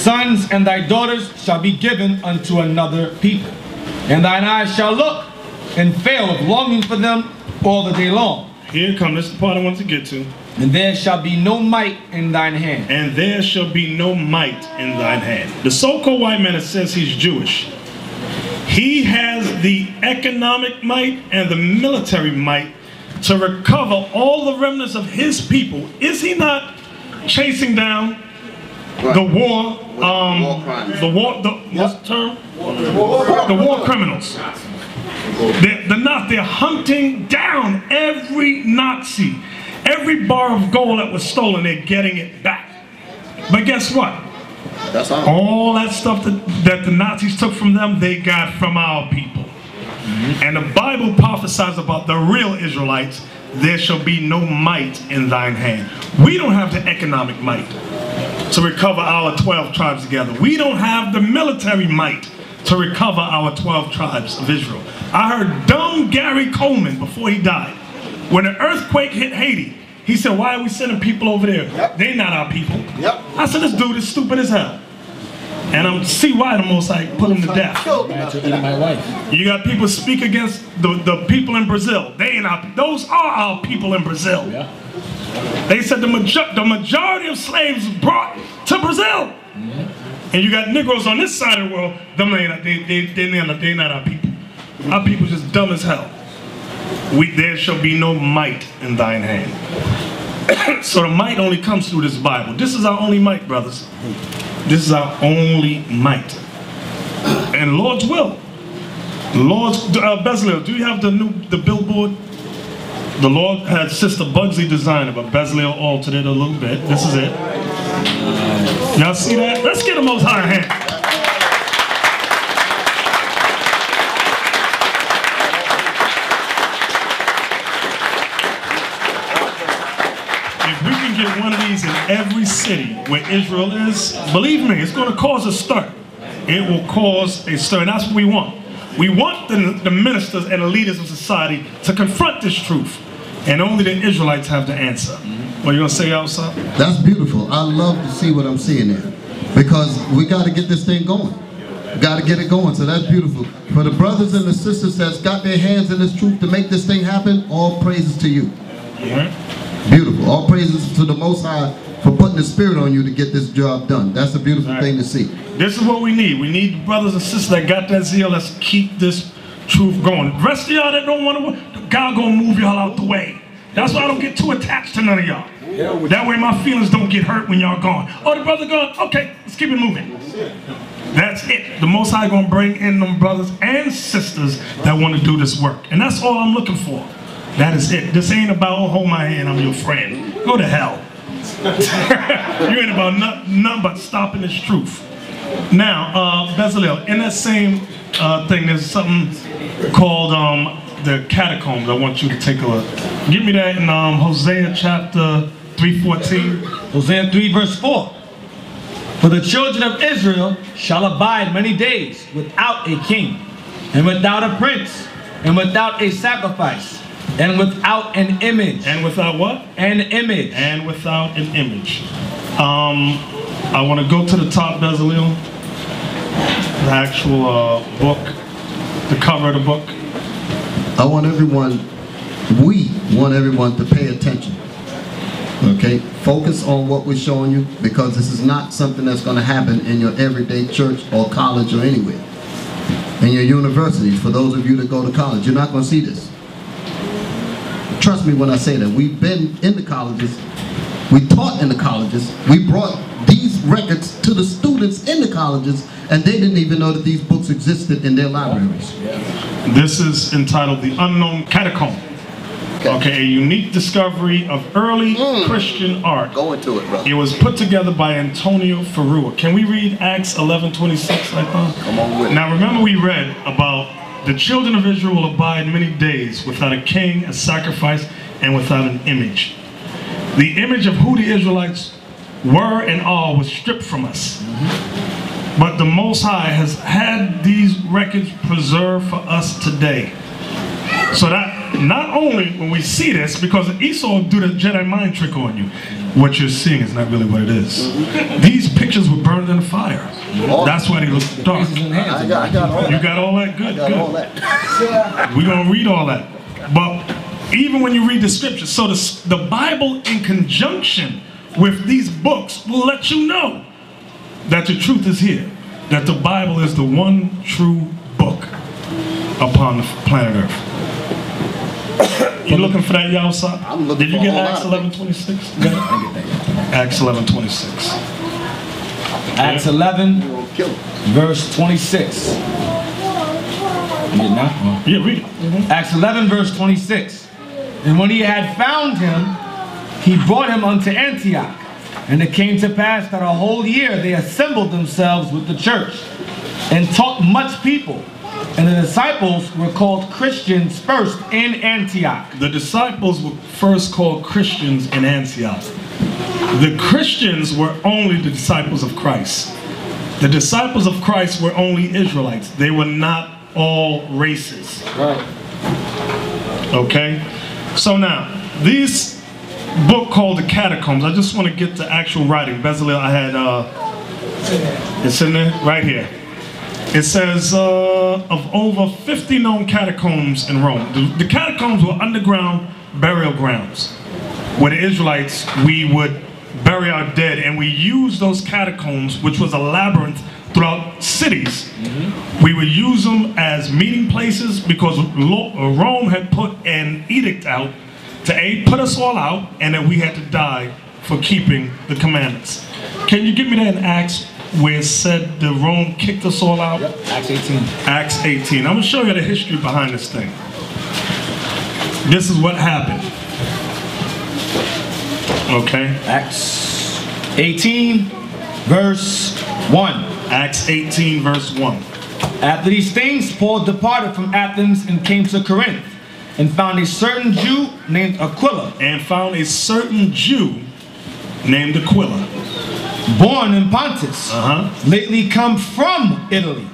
sons and thy daughters shall be given unto another people. And thine eyes shall look and fail of longing for them all the day long. Here come, this is the part I want to get to. And there shall be no might in thine hand. And there shall be no might in thine hand. The so-called white man that says he's Jewish, he has the economic might and the military might to recover all the remnants of his people. Is he not chasing down the war, what's the term? The war criminals. They're hunting down every Nazi. Every bar of gold that was stolen, they're getting it back. But guess what? That's all that stuff that the Nazis took from them, they got from our people. And the Bible prophesies about the real Israelites. There shall be no might in thine hand. We don't have the economic might to recover our 12 tribes together. We don't have the military might to recover our 12 tribes of Israel. I heard dumb Gary Coleman before he died. When the earthquake hit Haiti, he said, why are we sending people over there? Yep. They're not our people. Yep. I said, this dude is stupid as hell. And I'm see why the Most High put him to death. My wife. You got people speak against the people in Brazil. They ain't our, those are our people in Brazil. Yeah. They said the majority of slaves brought to Brazil. And you got Negroes on this side of the world. They're not our people. Our people just dumb as hell. There shall be no might in thine hand. So the might only comes through this Bible. This is our only might, brothers. This is our only might. And Lord's will. Lord's Bezalel, do you have the billboard? The Lord had Sister Bugsy design it, but Bezalel altered it a little bit. This is it. Y'all see that? Let's get the Most High hand. If we can get one of these in every city where Israel is, believe me, it's going to cause a stir. It will cause a stir, and that's what we want. We want the ministers and the leaders of society to confront this truth, and only the Israelites have the answer. What are you going to say, Elsa? That's beautiful. I love to see what I'm seeing there, because we got to get this thing going. Got to get it going, so that's beautiful. For the brothers and the sisters that's got their hands in this truth to make this thing happen, all praises to you. Beautiful. All praises to the Most High for putting the spirit on you to get this job done. That's a beautiful thing to see. This is what we need. We need brothers and sisters that got that zeal. Let's keep this truth going. The rest of y'all that don't want to work, God gonna move y'all out the way. That's why I don't get too attached to none of y'all. That way my feelings don't get hurt when y'all gone. Oh, the brother gone? Okay, let's keep it moving. That's it. The Most High gonna bring in them brothers and sisters that want to do this work. And that's all I'm looking for. That is it. This ain't about, oh, hold my hand, I'm your friend. Go to hell. You ain't about nothing but stopping this truth. Now, Bezalel, in that same thing, there's something called the Catacombs. I want you to take a look. Give me that in Hosea chapter 3:14. Hosea 3 verse 4. For the children of Israel shall abide many days without a king, and without a prince, and without a sacrifice, and without an image. And without what? An image. And without an image. I want to go to the top, Bezalel. The actual book, the cover of the book. I want everyone, we want everyone to pay attention. Okay? Focus on what we're showing you, because this is not something that's going to happen in your everyday church or college or anywhere. In your universities, for those of you that go to college, you're not going to see this. Trust me when I say that. We've been in the colleges, we taught in the colleges, we brought these records to the students in the colleges, and they didn't even know that these books existed in their libraries. This is entitled The Unknown Catacomb. Okay, a unique discovery of early Christian art. Go into it, brother. It was put together by Antonio Ferrua. Can we read Acts 11:26 like that? Come on with it. Now remember we read about the children of Israel will abide many days without a king, a sacrifice, and without an image. The image of who the Israelites were and are was stripped from us. But the Most High has had these records preserved for us today. So that not only when we see this, because Esau do the Jedi mind trick on you, what you're seeing is not really what it is. These pictures were burned in the fire. That's why they look dark. I got all that. You got all that? Good, good. All that. We're going to read all that. But even when you read the scriptures, so the Bible in conjunction with these books will let you know that the truth is here. That the Bible is the one true book upon the planet Earth. You looking for that, Yawsa? I'm looking Did you for get a Acts lot of 11:26? Acts 11:26. Acts 11, Kill him. verse 26. Yeah, read it. Acts 11, verse 26. And when he had found him, he brought him unto Antioch. And it came to pass that a whole year they assembled themselves with the church and taught much people. And the disciples were called Christians first in Antioch. The disciples were first called Christians in Antioch. The Christians were only the disciples of Christ. The disciples of Christ were only Israelites. They were not all races. Right. Okay? So now, this book called the Catacombs, I just want to get the actual writing. Bezalel, I had, it's in there, right here. It says, of over 50 known catacombs in Rome. The catacombs were underground burial grounds where the Israelites, we would bury our dead, and we used those catacombs, which was a labyrinth throughout cities. We would use them as meeting places because Rome had put an edict out to put us all out, and that we had to die for keeping the commandments. Can you give me that in Acts where it said the Rome kicked us all out? Yep. Acts 18. Acts 18. I'm going to show you the history behind this thing. This is what happened. Okay. Acts 18, verse 1. Acts 18, verse 1. After these things, Paul departed from Athens and came to Corinth, and found a certain Jew named Aquila, born in Pontus, lately come from Italy,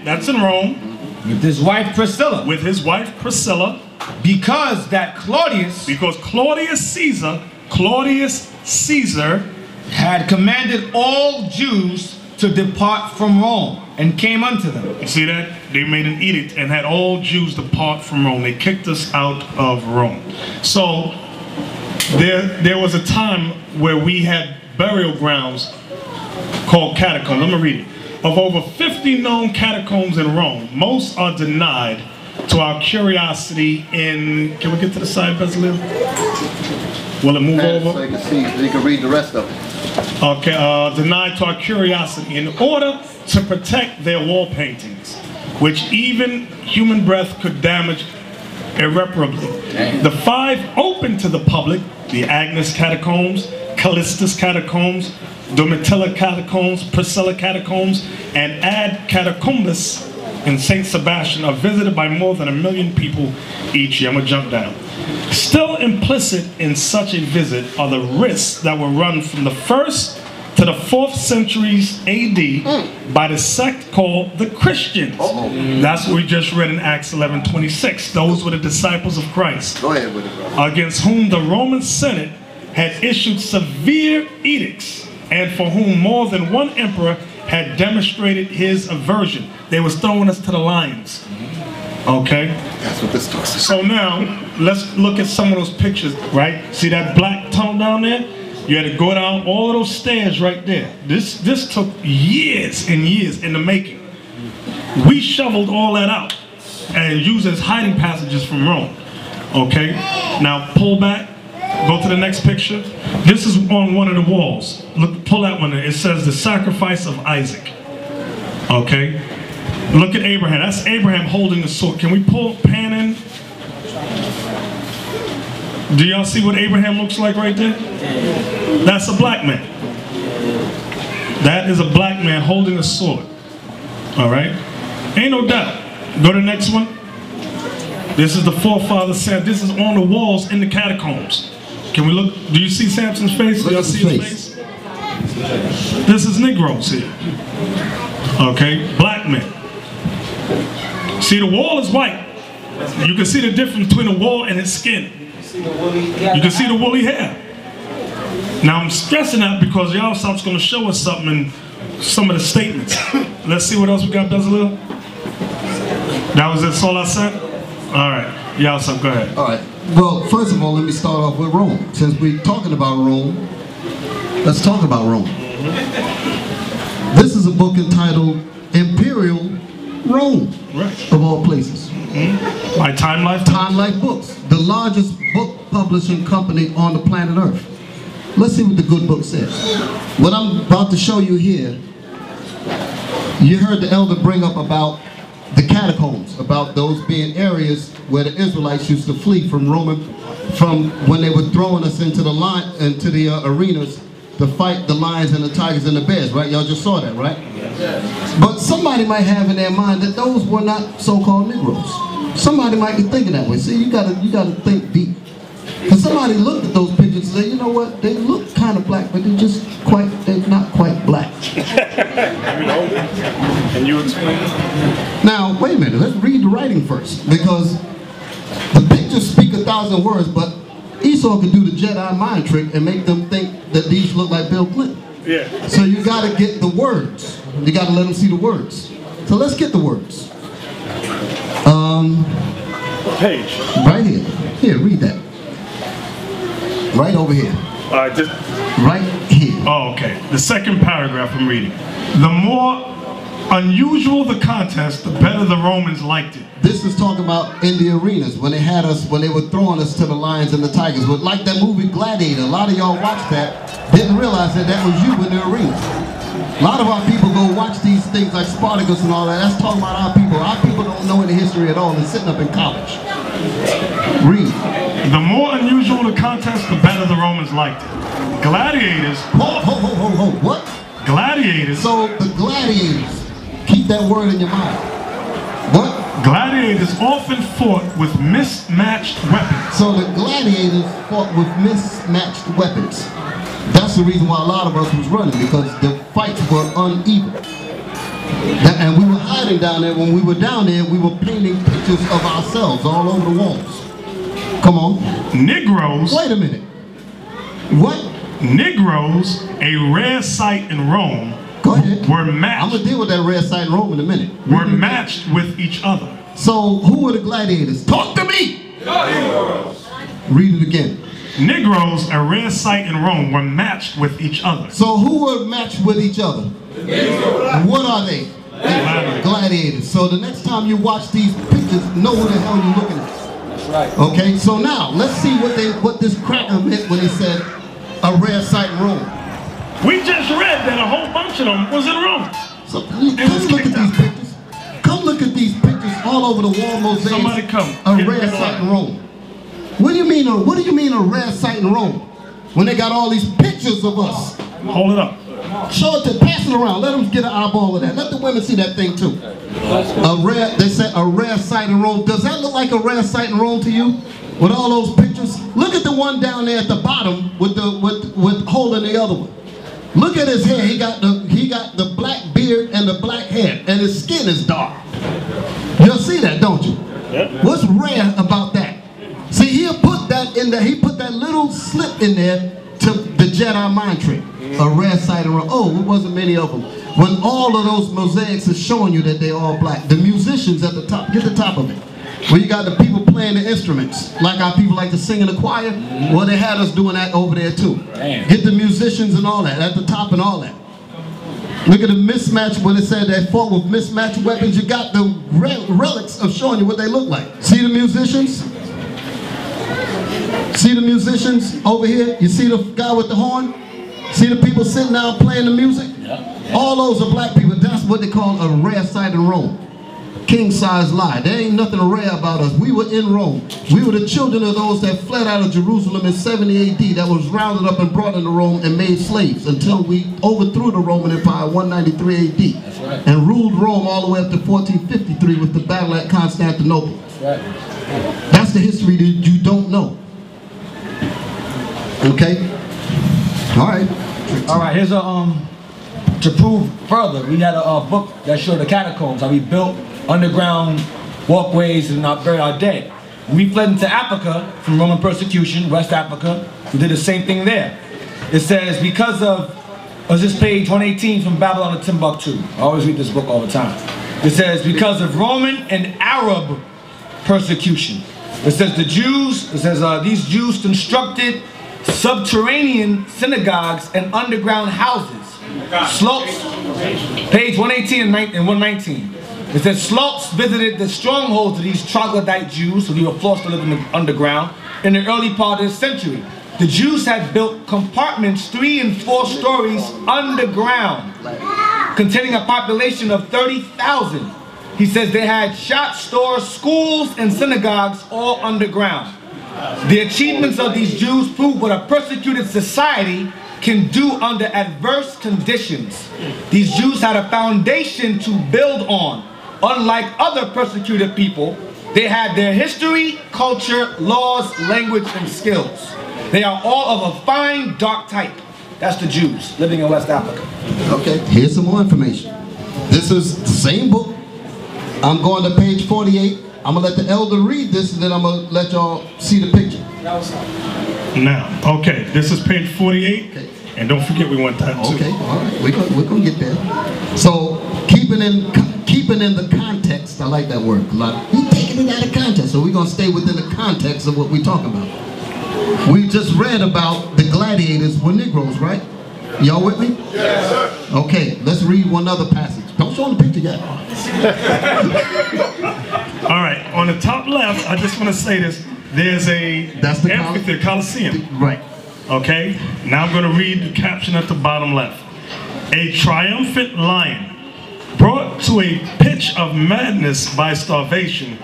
that's in Rome, with his wife Priscilla, because Claudius Caesar had commanded all Jews to depart from Rome, and came unto them. You see that? They made an edict and had all Jews depart from Rome. They kicked us out of Rome. So there was a time where we had burial grounds called catacombs. I'm going to read it. Of over 50 known catacombs in Rome, most are denied to our curiosity in... Can we get to the side, Bezalel? Will it move over? So you can see, so you can read the rest of it. Okay, denied to our curiosity in order to protect their wall paintings, which even human breath could damage irreparably. The 5 open to the public, the Agnes Catacombs, Callistus Catacombs, Domitilla Catacombs, Priscilla Catacombs, and Ad Catacombus in St. Sebastian, are visited by more than 1 million people each year. I'm going to jump down. Still implicit in such a visit are the risks that were run from the 1st to the 4th centuries AD by the sect called the Christians. That's what we just read in Acts 11:26. Those were the disciples of Christ. Go ahead with it, brother. Against whom the Roman Senate had issued severe edicts, and for whom more than one emperor had demonstrated his aversion. They was throwing us to the lions. Okay? That's what this talks about. So now, let's look at some of those pictures, right? See that black tunnel down there? You had to go down all of those stairs right there. This took years and years in the making. We shoveled all that out and used as hiding passages from Rome. Okay? Now pull back. Go to the next picture. This is on one of the walls. Look, pull that one in. It says the sacrifice of Isaac. Okay? Look at Abraham. That's Abraham holding the sword. Can we pan in? Do y'all see what Abraham looks like right there? That's a black man. That is a black man holding a sword. All right? Ain't no doubt. Go to the next one. This is the forefather said. This is on the walls in the catacombs. Can we look? Do you see Samson's face? Do y'all see his face? This is Negroes here. Okay? Black men. See, the wall is white. You can see the difference between the wool and its skin. You can see the woolly hair. Now I'm stressing that because the Alsop's going to show us something in some of the statements. Let's see what else we got, Bezalel. That was it, that's all I said? All right, Alsop, go ahead. All right. Well, first of all, let me start off with Rome. Since we're talking about Rome, let's talk about Rome. This is a book entitled Imperial Rome, Right. of all places. By Time Life? Time Life Books, the largest book publishing company on the planet Earth. Let's see what the good book says. What I'm about to show you here, you heard the elder bring up about the catacombs, about those being areas where the Israelites used to flee from from when they were throwing us into the arenas to fight the lions and the tigers and the bears, right? Y'all just saw that, right? But somebody might have in their mind that those were not so-called Negroes. Somebody might be thinking that way. See, you gotta think deep. Because somebody looked at those pictures and said, you know what, they look kind of black, but they're not quite black. Can you explain? Now, wait a minute, let's read the writing first. Because the pictures speak 1,000 words, but Esau could do the Jedi mind trick and make them think that these look like Bill Clinton. Yeah. So you gotta get the words. You gotta let them see the words. So let's get the words. What page? Right here. Here, read that. Right over here. All right, just... Right here. Oh, okay. The second paragraph I'm reading. The more unusual the contest, the better the Romans liked it. This is talking about in the arenas, when they were throwing us to the lions and the tigers. But like that movie Gladiator, a lot of y'all watched that, didn't realize that that was you in the arena. A lot of our people go watch these things like Spartacus and all that. That's talking about our people. Our people don't know any history at all. They're sitting up in college. Read. The more unusual the contest, the better the Romans liked it. Gladiators... Hold. What? Gladiators... So the gladiators, keep that word in your mind. What? Gladiators often fought with mismatched weapons. So the gladiators fought with mismatched weapons. That's the reason why a lot of us was running, because the fights were uneven. And we were hiding down there. When we were down there, we were painting pictures of ourselves all over the walls. Come on. Negroes... Wait a minute. What? Negroes, a rare sight in Rome, Go ahead. were matched... I'm going to deal with that rare sight in Rome in a minute. Were matched with each other. So, who were the gladiators? Talk to me! Read it again. Negroes, a rare sight in Rome, were matched with each other. So who were matched with each other? What are they? Gladiators. So the next time you watch these pictures, know who the hell you're looking at. That's right. Okay, so now let's see what this cracker meant when he said a rare sight in Rome. We just read that a whole bunch of them was in Rome. So come look at these pictures. Come look at these pictures all over the wall mosaics. Somebody come. A rare sight in Rome. What do you mean a rare sight in Rome? When they got all these pictures of us. Hold it up. Show it to, pass it around. Let them get an eyeball of that. Let the women see that thing too. They said a rare sight in Rome. Does that look like a rare sight in Rome to you? With all those pictures? Look at the one down there at the bottom with holding the other one. Look at his hair. He got the black beard and the black hair, and his skin is dark. You'll see that, don't you? What's rare about that? See, he put that in there. He put that little slip in there to the Jedi mind trick. A rare sight around. Oh, it wasn't many of them. When all of those mosaics are showing you that they're all black. The musicians at the top, get the top of it. Where you got the people playing the instruments, like our people like to sing in the choir. Well, they had us doing that over there too. Get the musicians and all that at the top and all that. Look at the mismatch when it said they fought with mismatched weapons. You got the relics of showing you what they look like. See the musicians? See the musicians over here? You see the guy with the horn? See the people sitting down playing the music? All those are black people. That's what they call a rare sight in Rome. King size lie. There ain't nothing rare about us. We were in Rome. We were the children of those that fled out of Jerusalem in 70 AD, that was rounded up and brought into Rome and made slaves until we overthrew the Roman Empire in 193 AD. That's right. And ruled Rome all the way up to 1453 with the battle at Constantinople. That's right. That's the history that you don't know. Okay? All right. All right, here's to prove further, we had a book that showed the catacombs, how we built underground walkways and buried our dead. We fled into Africa from Roman persecution, West Africa. We did the same thing there. It says, because of, this page 118 from Babylon to Timbuktu. I always read this book all the time. It says, because of Roman and Arab persecution. It says these Jews constructed subterranean synagogues and underground houses. Slopes, page 118 and 119. It says Slopes visited the strongholds of these troglodyte Jews, so they were forced to live in the underground, in the early part of the century. The Jews had built compartments 3 and 4 stories underground, containing a population of 30,000. He says they had shops, stores, schools, and synagogues all underground. The achievements of these Jews prove what a persecuted society can do under adverse conditions. These Jews had a foundation to build on. Unlike other persecuted people, they had their history, culture, laws, language, and skills. They are all of a fine, dark type. That's the Jews living in West Africa. Okay, here's some more information. This is the same book. I'm going to page 48. I'm going to let the elder read this, and then I'm going to let y'all see the picture. Now, okay, this is page 48. Okay. And don't forget we want that too. Okay, all right, we're going to get there. So, keeping in the context, I like that word a lot. He's taking it out of context, so we're going to stay within the context of what we're talking about. We just read about the gladiators were Negroes, right? Y'all with me? Yes, sir. Okay, let's read one other passage. Don't show the picture yet. All right, on the top left, I just want to say this. There's That's the amphitheater, Coliseum. Right. Okay, now I'm going to read the caption at the bottom left. A triumphant lion, brought to a pitch of madness by starvation,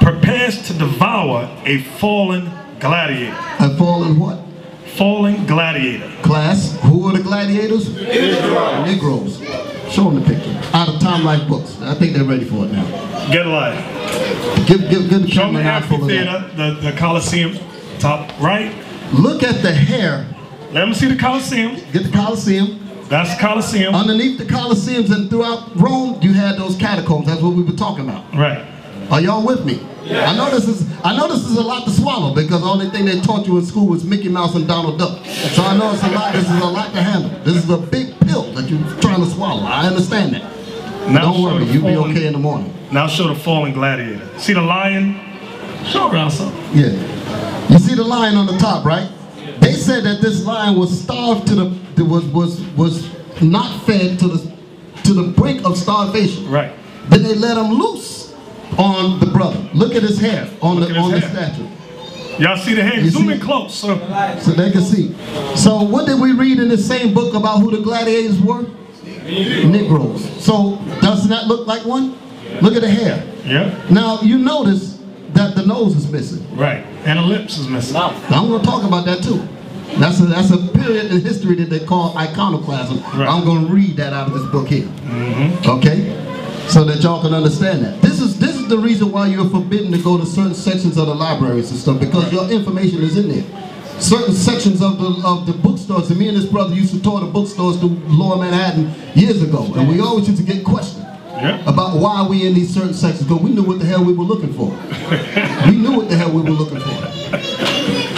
prepares to devour a fallen gladiator. A fallen what? Fallen gladiator. Class, who are the gladiators? Negroes. Show them the picture. Out of Time Life Books. I think they're ready for it now. Get alive. Give the Show them camera the an eyeful of that. amphitheater, the Coliseum, top right. Look at the hair. Let them see the Coliseum. Get the Coliseum. That's the Coliseum. Underneath the Coliseums and throughout Rome, you had those catacombs. That's what we were talking about. Right. Are y'all with me? Yeah. I know this is a lot to swallow, because the only thing they taught you in school was Mickey Mouse and Donald Duck. So I know it's a lot. This is a lot to handle. This is a big pill that you're trying to swallow. I understand that. Now don't worry, you'll be okay in the morning. Now show the fallen gladiator. See the lion? Show around something. Yeah. You see the lion on the top, right? They said that this lion was starved was not fed to the brink of starvation. Right. Then they let him loose on the brother. Look at his hair on the statue. Y'all see the hair? You Zoom see? in close so they can see. So what did we read in the same book about who the gladiators were? Negroes. So doesn't that look like one? Look at the hair. Yeah. Now you notice that the nose is missing. Right. And the lips is missing. Now, I'm going to talk about that too. That's a period in history that they call iconoclasm. Right. I'm going to read that out of this book here. Mm-hmm. Okay? So that y'all can understand that. This is the reason why you're forbidden to go to certain sections of the libraries and stuff, because your information is in there. Certain sections of the bookstores, and me and this brother used to tour the bookstores through Lower Manhattan years ago, and we always used to get questioned about why we in these certain sections, because we knew what the hell we were looking for. We knew what the hell we were looking for.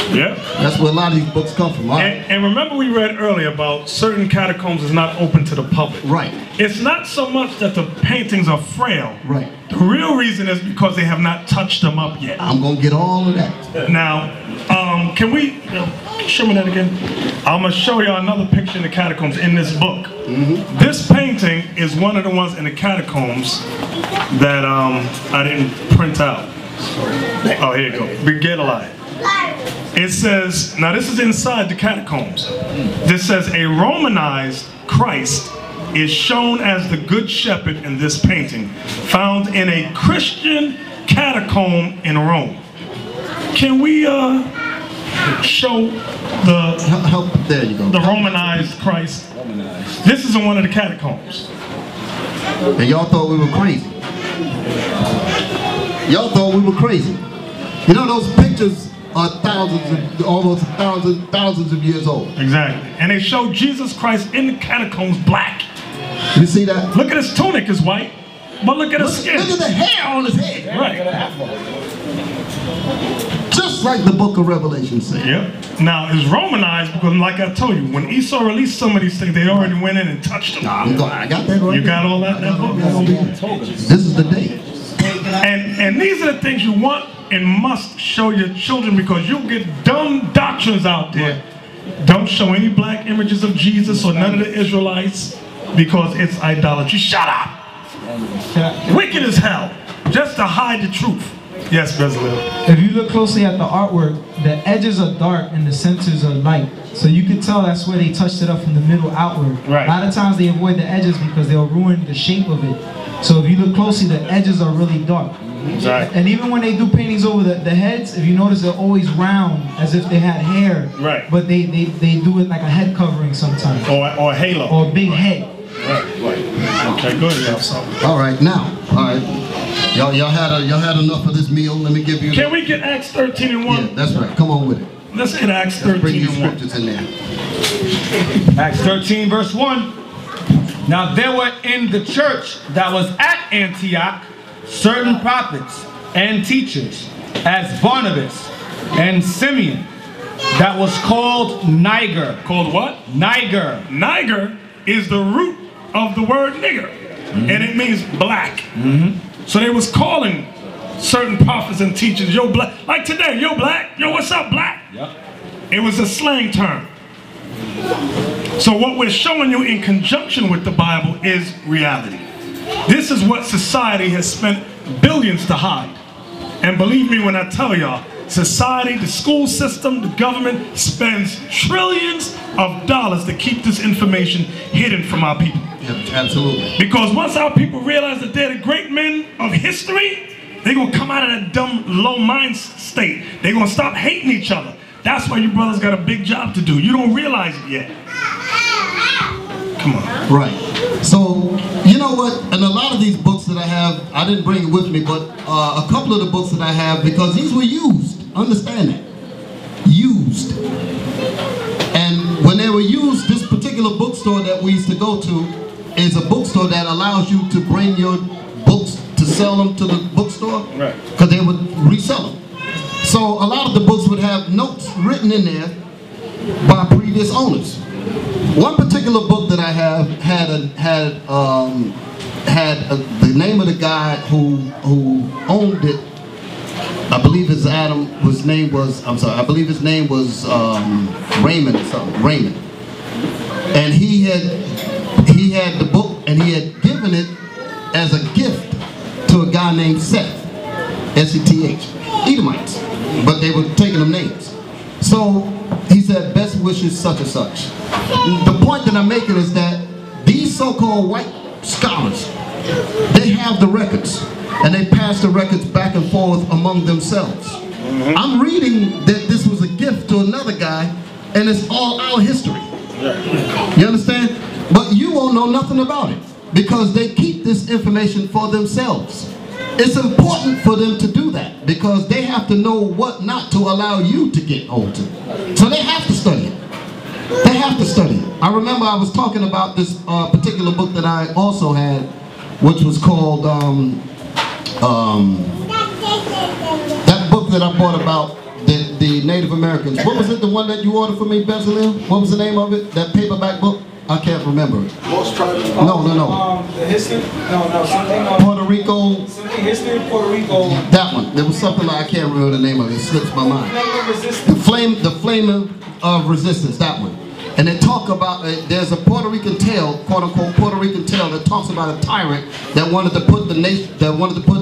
Yeah. That's where a lot of these books come from. And remember we read earlier about certain catacombs is not open to the public. Right. It's not so much that the paintings are frail. Right. The real reason is because they have not touched them up yet. I'm going to get all of that. Now, can we, show me that again? I'm going to show you another picture in the catacombs in this book. Mm-hmm. This painting is one of the ones in the catacombs that I didn't print out. Oh, here you go. Get alive. It says, now this is inside the catacombs. This says, a Romanized Christ is shown as the Good Shepherd in this painting, found in a Christian catacomb in Rome. Can we show the there you go. The Romanized Christ? Romanized. This is in one of the catacombs. And y'all thought we were crazy. Y'all thought we were crazy. You know those pictures are almost thousands of years old. Exactly. And they show Jesus Christ in the catacombs black. You see that? Look at his tunic is white, but look at his skin. Look at the hair on his head. Right. Just like the book of Revelation said. Yep. Now, it's Romanized because, like I told you, when Esau released some of these things, they already went in and touched them. I got that right. You got all that in that book? This is the day. And these are the things you want and must show your children, because you'll get dumb doctrines out there. Don't show any black images of Jesus or none of the Israelites, because it's idolatry. Shut up! Wicked as hell, just to hide the truth. Yes, Bezalel. If you look closely at the artwork, the edges are dark and the centers are light. So you can tell that's where they touched it up from the middle outward. Right. A lot of times they avoid the edges because they'll ruin the shape of it. So if you look closely, the edges are really dark. Right. And even when they do paintings over the heads, if you notice, they're always round, as if they had hair. Right. But they do it like a head covering sometimes. Or a halo. Or a big head. Right. Okay, go ahead. All right, now, all right. Y'all had enough of this meal. Let me give you. Can we get Acts 13 and 1? Yeah, that's right. Come on with it. Let's get Acts Bring 13 these and 1. scriptures in there. Acts 13 verse 1. Now there were in the church that was at Antioch certain prophets and teachers, as Barnabas and Simeon, that was called Niger. Called what? Niger. Niger is the root of the word nigger, and it means black. So they was calling certain prophets and teachers, yo black, like today, yo black, yo what's up black? Yep. It was a slang term. So what we're showing you in conjunction with the Bible is reality. This is what society has spent billions to hide. And believe me when I tell y'all, society, the school system, the government spends trillions of dollars to keep this information hidden from our people. Absolutely. Because once our people realize that they're the great men of history, they're going to come out of that dumb, low mind state. They're going to stop hating each other. That's why you brothers got a big job to do. You don't realize it yet. Come on. Right. So, you know what? And a lot of these books that I have, I didn't bring it with me, but a couple of the books that I have, because these were used. Understand that. Used. And when they were used, this particular bookstore that we used to go to is a bookstore that allows you to bring your books to sell them to the bookstore. Right. Because they would resell them. So a lot of the books would have notes written in there by previous owners. One particular book that I have had the name of the guy who owned it. I believe his name was Raymond or something. Raymond. And he had the book, and he had given it as a gift to a guy named Seth, S-E-T-H, Edomites, but they were taking them names. So he said, best wishes such and such. The point that I'm making is that these so-called white scholars, they have the records, and they pass the records back and forth among themselves. I'm reading that this was a gift to another guy, and it's all our history. You understand? But you won't know nothing about it, because they keep this information for themselves. It's important for them to do that, because they have to know what not to allow you to get hold to. So they have to study it. They have to study it. I remember I was talking about this particular book that I also had, which was called, that book that I bought about the Native Americans. What was it, the one that you ordered for me, Bezalel? What was the name of it? That paperback book? I can't remember it. Most tribal. No. The history? No, something. Puerto Rico. Something history of Puerto Rico. That one. There was something like, I can't remember the name of it. It slips my mind. The flame of resistance. That one. And they talk about, there's a Puerto Rican tale, quote unquote Puerto Rican tale, that talks about a tyrant that wanted to put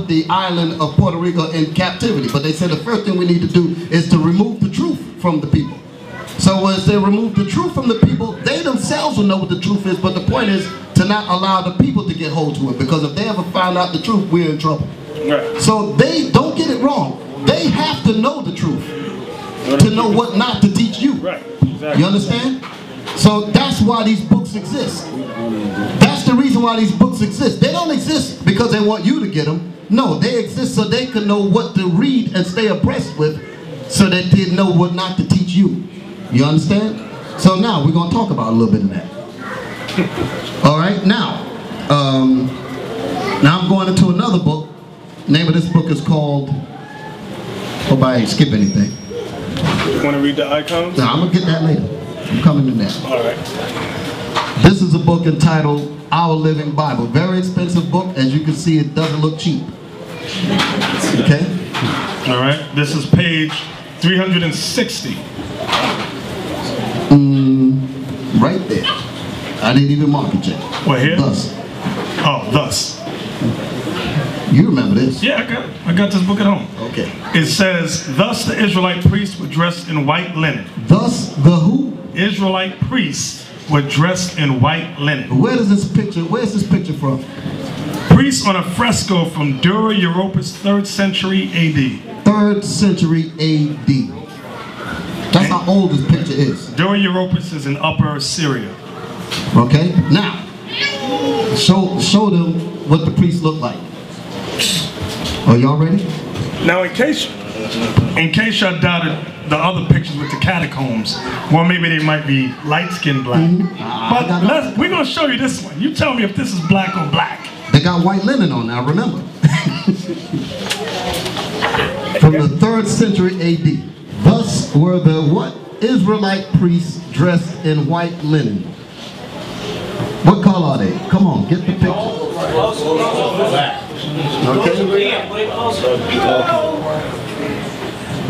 the island of Puerto Rico in captivity. But they said the first thing we need to do is to remove the truth from the people. So as they remove the truth from the people, they themselves will know what the truth is, but the point is to not allow the people to get hold to it, because if they ever find out the truth, we're in trouble. Right. So they don't get it wrong. They have to know the truth to know what not to teach you. Right. Exactly. You understand? So that's why these books exist. That's the reason why these books exist. They don't exist because they want you to get them. No, they exist so they can know what to read and stay abreast with, so that they know what not to teach you. You understand? So now we're going to talk about a little bit of that. All right, now I'm going into another book Name of this book is called, hope I ain't skip anything. You want to read the icons? No, I'm going to get that later. I'm coming to that. All right. This is a book entitled Our Living Bible. Very expensive book. As you can see, it doesn't look cheap. Okay? All right. This is page 360. Right there. I didn't even mark it yet. What, here? Thus. Oh, thus. You remember this? Yeah, I got this book at home. Okay. It says, thus the Israelite priests were dressed in white linen. Thus the who? Israelite priests were dressed in white linen. Where's this picture from? Priests on a fresco from Dura Europus, 3rd century AD. 3rd century AD. That's how old this picture is. Dura Europus is in Upper Syria. Okay? Now, show them what the priests look like. Are y'all ready? Now, in case y'all doubted the other pictures with the catacombs, well, maybe they might be light-skinned black. But we're going to show you this one. You tell me if this is black or black. They got white linen on now, remember. From the 3rd century AD. Thus were the what? Israelite priests dressed in white linen. What color are they? Come on, get the picture. Okay.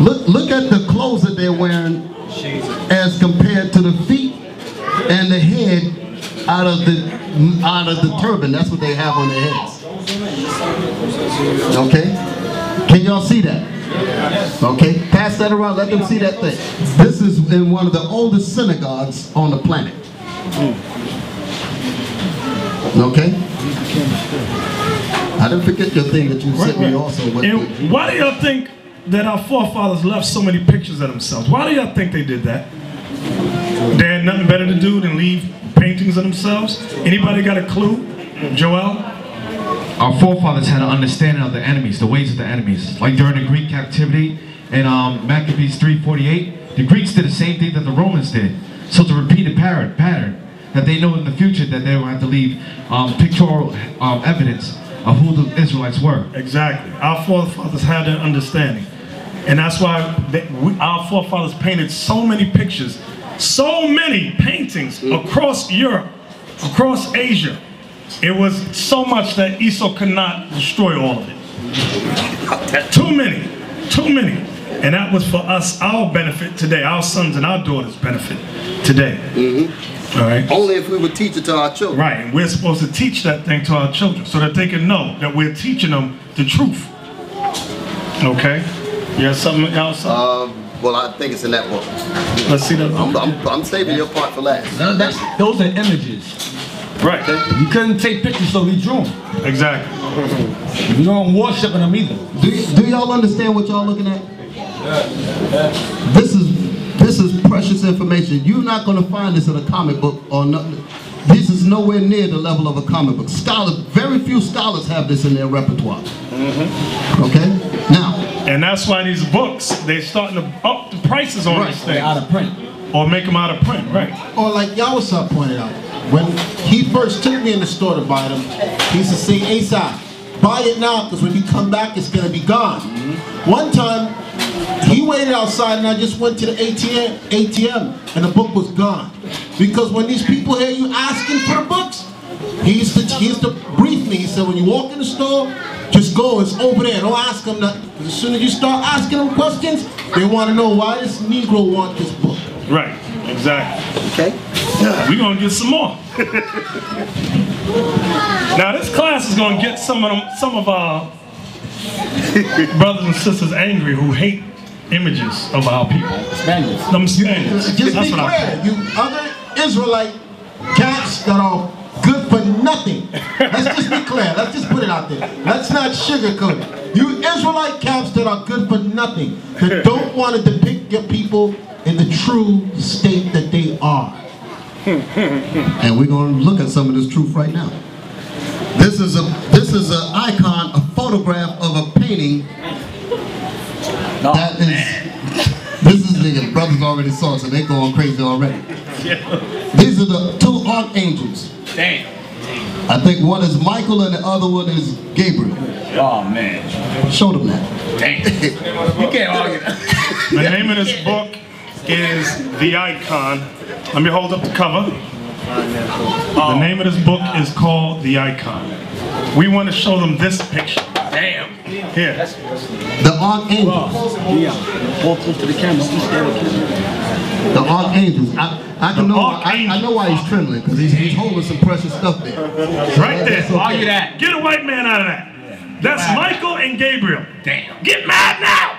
Look at the clothes that they're wearing as compared to the feet and the head out of the turban. That's what they have on their heads. Okay? Can y'all see that? Okay, pass that around, let them see that thing. This is in one of the oldest synagogues on the planet. Okay? I didn't forget your thing that you sent me also. And why do y'all think that our forefathers left so many pictures of themselves? Why do y'all think they did that? They had nothing better to do than leave paintings of themselves? Anybody got a clue? Joel? Our forefathers had an understanding of the enemies, the ways of the enemies. Like during the Greek captivity in Maccabees 3:48, the Greeks did the same thing that the Romans did. So to repeat a pattern, that they know in the future that they will have to leave pictorial evidence of who the Israelites were. Exactly. Our forefathers had that understanding. And that's why our forefathers painted so many pictures, so many paintings across Europe, across Asia. It was so much that Esau could not destroy all of it. Too many. And that was for us, our benefit today, our sons and our daughters' benefit today. All right? Only if we would teach it to our children. Right, and we're supposed to teach that thing to our children so that they can know that we're teaching them the truth. Okay? You have something else? Well, I think it's in that book. Let's see that. I'm saving your part for last. Those are images. Right. You couldn't take pictures, so we drew them. Exactly. We don't worship them either. Do y'all understand what y'all looking at? This is precious information. You're not going to find this in a comic book or nothing. This is nowhere near the level of a comic book. Scholars, very few scholars have this in their repertoire. Okay? Now. And that's why these books, they're starting to up the prices on these things. They're out of print. Or make them out of print, right. Or like Yawasab pointed out, when he first took me in the store to buy them, he used to say, Esau, buy it now, because when you come back, it's going to be gone. One time, he waited outside and I just went to the ATM and the book was gone. Because when these people hear you asking for the books, he used to brief me. He said, when you walk in the store, just go, it's over there. Don't ask them nothing. As soon as you start asking them questions, they want to know why this Negro wants this book. Right, exactly. Okay. We're going to get some more. Now this class is going to get some of our brothers and sisters angry who hate images of our people. Spaniards. Them Spaniards. Just That's be what clear, you other Israelite cats that are good for nothing. Let's just be clear. Let's just put it out there. Let's not sugarcoat it. You Israelite cats that are good for nothing, that don't want to depict your people in the true state that they are. And we're going to look at some of this truth right now. This is an icon, a photograph of a painting that is. This is the brothers already saw it, so they're going crazy already. These are the two archangels. Damn. I think one is Michael and the other one is Gabriel. Oh, man. Show them that. Dang. You can't argue that. The name of this book is The Icon. Let me hold up the cover. The name of this book is called The Icon. We want to show them this picture. Damn. Here. The archangels. Yeah. Hold close to the camera. The archangels. I know why he's trembling, because he's holding some precious stuff there. Right there. Okay. Argue that. Get a white man out of that. That's Michael and Gabriel. Damn. Get mad now.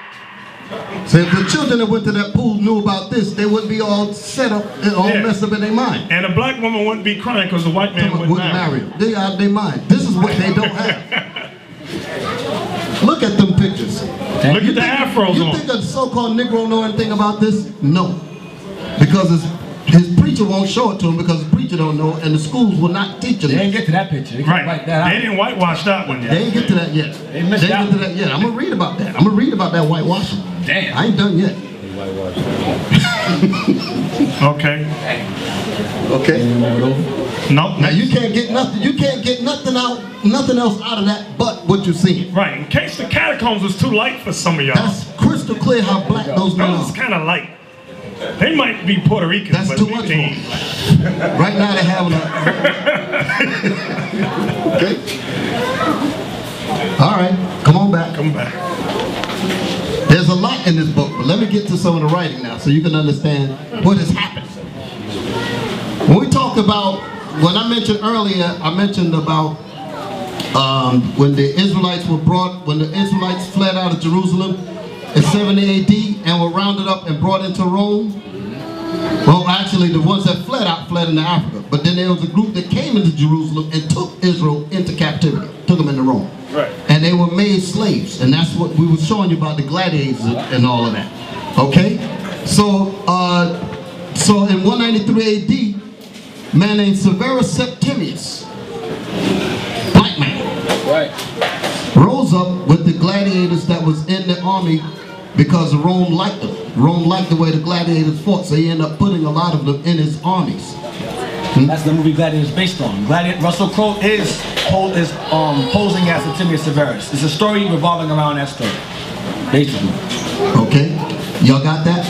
So if the children that went to that pool knew about this, they wouldn't be all set up and all messed up in their mind. And a black woman wouldn't be crying because the white man wouldn't marry them. They out of their mind. This is what they don't have. Look at them pictures. Look at the afros You on. think a so-called Negro know anything about this? No. Because his preacher won't show it to him, because the preacher don't know, and the schools will not teach him. They didn't get to that picture. They Right. wipe that out. They didn't whitewash that one yet. They ain't get to that yet. They missed ain't out. get to that yet. I'm going to read about that. I'm going to read about that whitewashing. Damn. I ain't done yet. Okay. Okay. Nope. Now you can't get nothing. You can't get nothing else out of that but what you're seeing. Right. In case the catacombs was too light for some of y'all. That's crystal clear how black those men Those is are. kind of light. They might be Puerto Ricans, That's but too we much for ain't. them. Right now they're having a. Okay. All right. Come on back. Come back. There's a lot in this book, but let me get to some of the writing now so you can understand what has happened. When we talk about, when I mentioned earlier, I mentioned about when the Israelites fled out of Jerusalem in 70 AD and were rounded up and brought into Rome. Well, actually, the ones that fled into Africa. But then there was a group that came into Jerusalem and took Israel into captivity, took them into Rome. Right. And they were made slaves, and that's what we were showing you about the gladiators and all of that. Okay, so in 193 AD, a man named Severus Septimius, black man, rose up with the gladiators that was in the army because Rome liked them. Rome liked the way the gladiators fought, so he ended up putting a lot of them in his armies. That's the movie Gladiators based on. Russell Crowe is posing as Septimius Severus. It's a story revolving around that story, basically. Okay, y'all got that?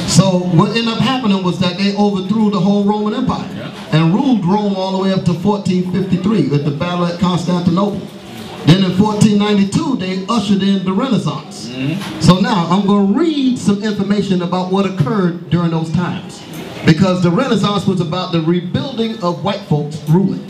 So what ended up happening was that they overthrew the whole Roman Empire and ruled Rome all the way up to 1453 with the Battle at Constantinople. Then in 1492, they ushered in the Renaissance. So now I'm going to read some information about what occurred during those times. Because the Renaissance was about the rebuilding of white folks ruling.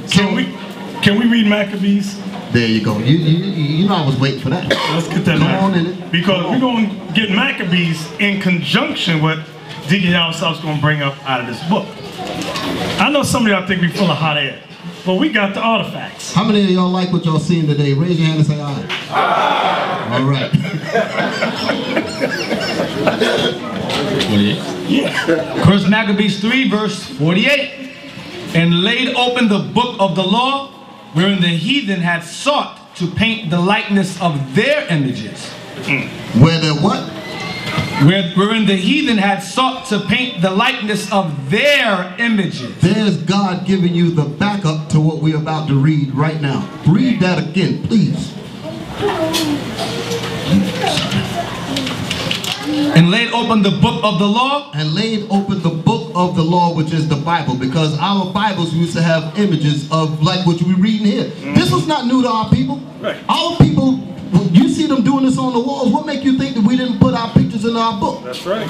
Can we read Maccabees? There you go. You know I was waiting for that. Let's get that on in it. Because we're going to get Maccabees in conjunction with Deacon Yalsop's going to bring up out of this book. I know some of y'all think we're full of hot air, but we got the artifacts. How many of y'all like what y'all seeing today? Raise your hand and say aye. Aye. All right. Yeah. 1 Maccabees 3 verse 48. And laid open the book of the law, wherein the heathen had sought to paint the likeness of their images. Where the what? Wherein the heathen had sought to paint the likeness of their images. There's God giving you the backup to what we're about to read right now. Read that again, please. And laid open the book of the law. And laid open the book of the law, which is the Bible, because our Bibles used to have images of like what we reading here. This was not new to our people. Right. Our people, you see them doing this on the walls. What make you think that we didn't put our pictures in our book? That's right.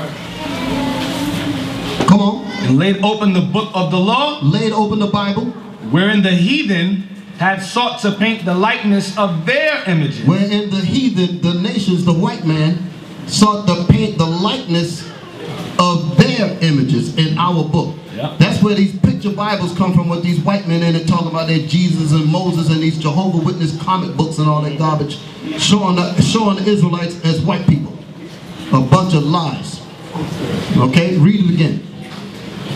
Come on. And laid open the book of the law. Laid open the Bible. Wherein the heathen had sought to paint the likeness of their images. Wherein the heathen, the nations, the white man, sought to paint the likeness of their images in our book. Yep. That's where these picture Bibles come from, with these white men in it talking about their Jesus and Moses and these Jehovah Witness comic books and all that garbage, showing the Israelites as white people. A bunch of lies. Okay, read it again.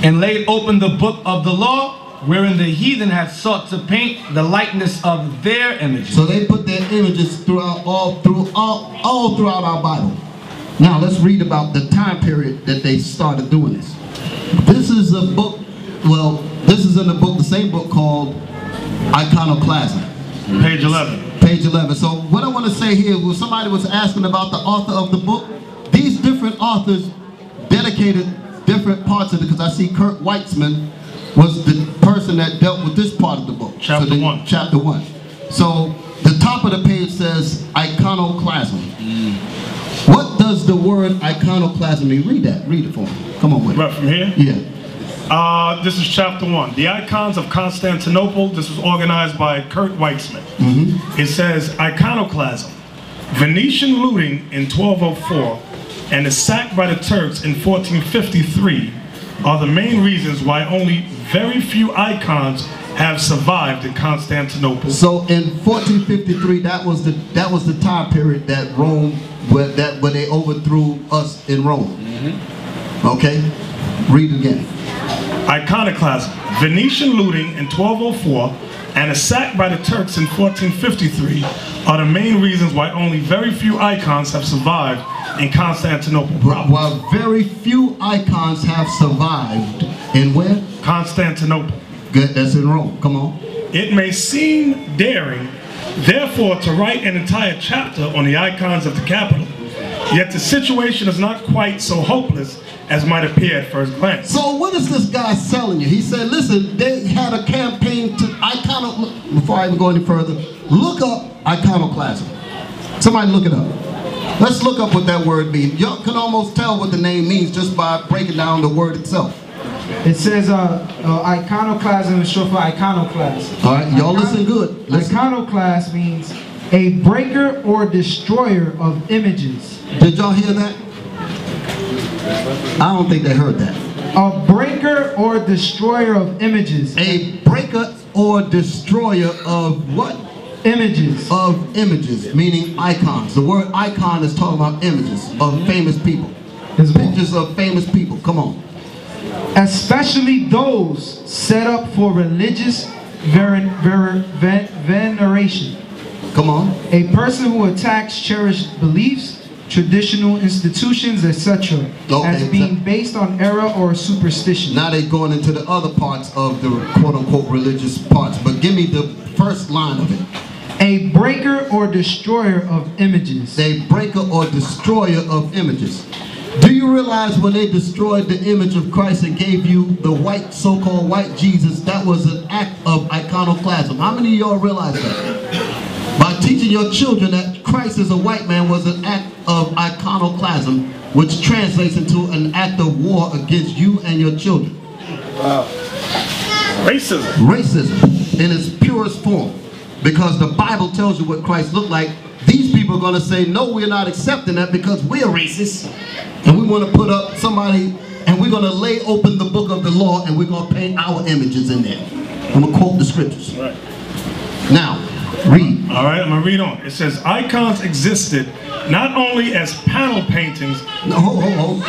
And laid open the book of the law, wherein the heathen had sought to paint the likeness of their images. So they put their images throughout all throughout our Bible. Now let's read about the time period that they started doing this. This is a book, well, this is in the book, the same book called Iconoclasm. Page 11. Page 11. So what I want to say here was somebody was asking about the author of the book. These different authors dedicated different parts of it, because I see Kurt Weitzman was the person that dealt with this part of the book. Chapter 1. Chapter 1. So the top of the page says iconoclasm. What does the word iconoclasm mean? Read that. Read it for me. Come on with it. Right from here? Yeah. This is chapter 1. The Icons of Constantinople. This was organized by Kurt Weitzman. It says iconoclasm. Venetian looting in 1204 and the sack by the Turks in 1453 are the main reasons why only very few icons have survived in Constantinople. So in 1453, that was the time period that Rome, where they overthrew us in Rome. Okay, read it again. Iconoclasm. Venetian looting in 1204 and a sack by the Turks in 1453 are the main reasons why only very few icons have survived in Constantinople. While very few icons have survived in where? Constantinople. Good, that's in Rome. Come on. It may seem daring, therefore, to write an entire chapter on the icons of the capital, yet the situation is not quite so hopeless as might appear at first glance. So what is this guy selling you? He said, listen, they had a campaign to before I even go any further, look up iconoclasm. Somebody look it up. Let's look up what that word means. You can almost tell what the name means just by breaking down the word itself. It says iconoclasm is short for iconoclast. All right, y'all listen good. Listen. Iconoclast means a breaker or destroyer of images. Did y'all hear that? I don't think they heard that. A breaker or destroyer of images. A breaker or destroyer of what? Images. Of images, meaning icons. The word icon is talking about images of famous people. Pictures of famous people. Come on. Especially those set up for religious veneration. Come on. A person who attacks cherished beliefs, traditional institutions, etc. as being based on error or superstition. Now they're going into the other parts of the quote-unquote religious parts, but give me the first line of it. A breaker or destroyer of images. A breaker or destroyer of images. Do you realize when they destroyed the image of Christ and gave you the white, so-called white Jesus, that was an act of iconoclasm? How many of y'all realize that? By teaching your children that Christ is a white man was an act of iconoclasm, which translates into an act of war against you and your children. Wow. Racism. Racism in its purest form. Because the Bible tells you what Christ looked like. These people are going to say, no, we're not accepting that because we're racist. And we want to put up somebody, and we're going to lay open the book of the law, and we're going to paint our images in there. I'm going to quote the scriptures. Right. Now, read. All right, I'm going to read on. It says, icons existed not only as panel paintings. No, hold.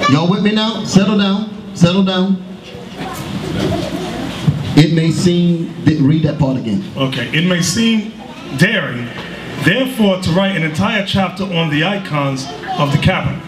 Y'all with me now? Settle down. Settle down. It may seem, read that part again. Okay, it may seem daring, therefore, to write an entire chapter on the icons of the capital.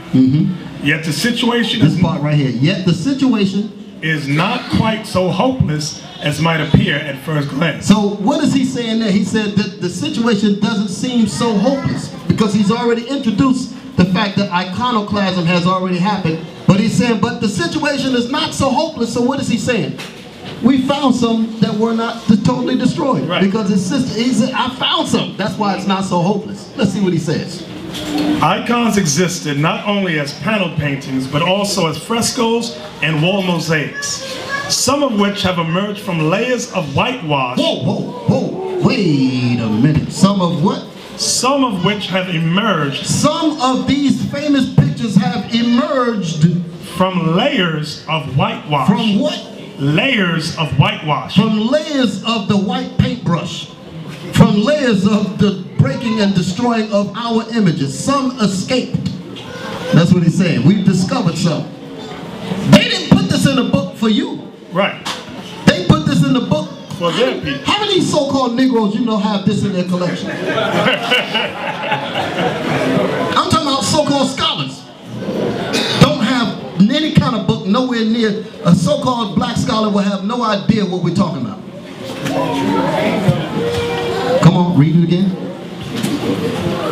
Yet the situation this part right here. Yet the situation is not quite so hopeless as might appear at first glance. So what is he saying there? He said that the situation doesn't seem so hopeless because he's already introduced the fact that iconoclasm has already happened. But he's saying, but the situation is not so hopeless. So what is he saying? We found some that were not totally destroyed. Right. Because his sister, he said, I found some. That's why it's not so hopeless. Let's see what he says. Icons existed not only as panel paintings, but also as frescoes and wall mosaics, some of which have emerged from layers of whitewash. Whoa, wait a minute. Some of what? Some of which have emerged. Some of these famous pictures have emerged from layers of whitewash. From what? Layers of whitewash. From layers of the white paintbrush. From layers of the breaking and destroying of our images. Some escaped. That's what he's saying. We've discovered some. They didn't put this in a book for you. Right. They put this in the book for their people. How many so-called Negroes you know have this in their collection? I'm talking about so-called scholars. Don't have any kind of book nowhere near. A so-called black scholar will have no idea what we're talking about. Come on, read it again.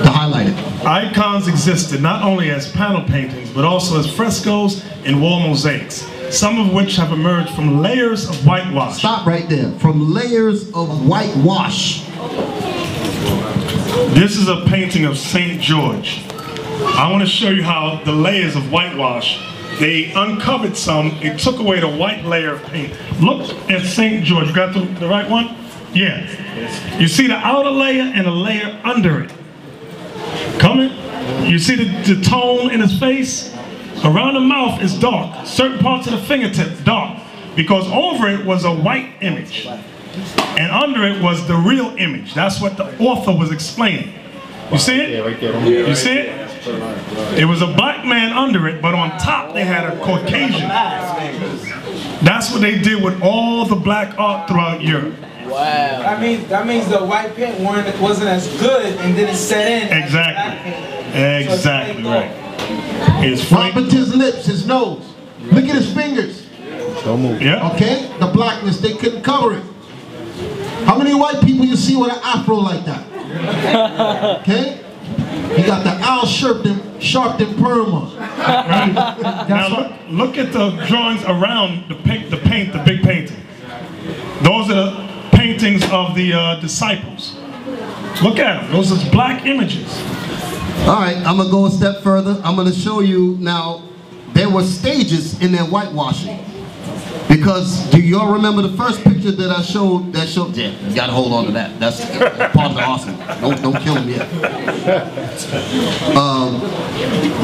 To highlight it. Icons existed not only as panel paintings, but also as frescoes and wall mosaics, some of which have emerged from layers of whitewash. Stop right there. From layers of whitewash. This is a painting of St. George. I want to show you how the layers of whitewash, they uncovered some, it took away the white layer of paint. Look at St. George. You got the right one? Yeah. You see the outer layer and a layer under it. Coming? You see the tone in his face? Around the mouth is dark. Certain parts of the fingertips dark. Because over it was a white image. And under it was the real image. That's what the author was explaining. You see it? You see it? It was a black man under it, but on top they had a Caucasian. That's what they did with all the black art throughout Europe. Wow. That means the white paint wasn't as good and didn't set in. Exactly. Exactly right. Look at his lips, his nose. Look at his fingers. Don't move. Yeah. Okay? The blackness, they couldn't cover it. How many white people you see with an afro like that? Okay? You got the owl sharpened perm on. Right. Now look at the drawings around the big painting. Those are the paintings of the disciples. Look at them. Those are black images. All right, I'm going to go a step further. I'm going to show you now, there were stages in their whitewashing. Because do you all remember the first picture that I showed? Yeah, you got to hold on to that. That's part of the awesome. Don't kill him yet.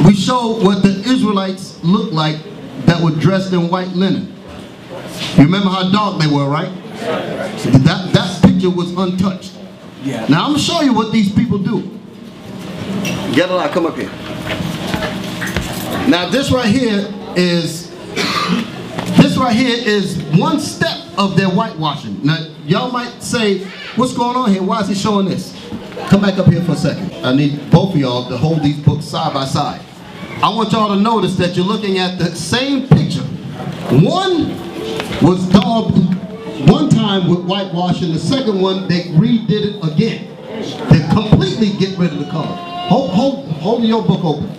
We showed what the Israelites looked like that were dressed in white linen. You remember how dark they were, right? That picture was untouched. Yeah. Now I'm going to show you what these people do. Get a lot, come up here. Now this right here is one step of their whitewashing. Now y'all might say, what's going on here? Why is he showing this? Come back up here for a second. I need both of y'all to hold these books side by side. I want y'all to notice that you're looking at the same picture. One was daubed one time with whitewash, and the second one they redid it again. They completely get rid of the color. Hold your book open.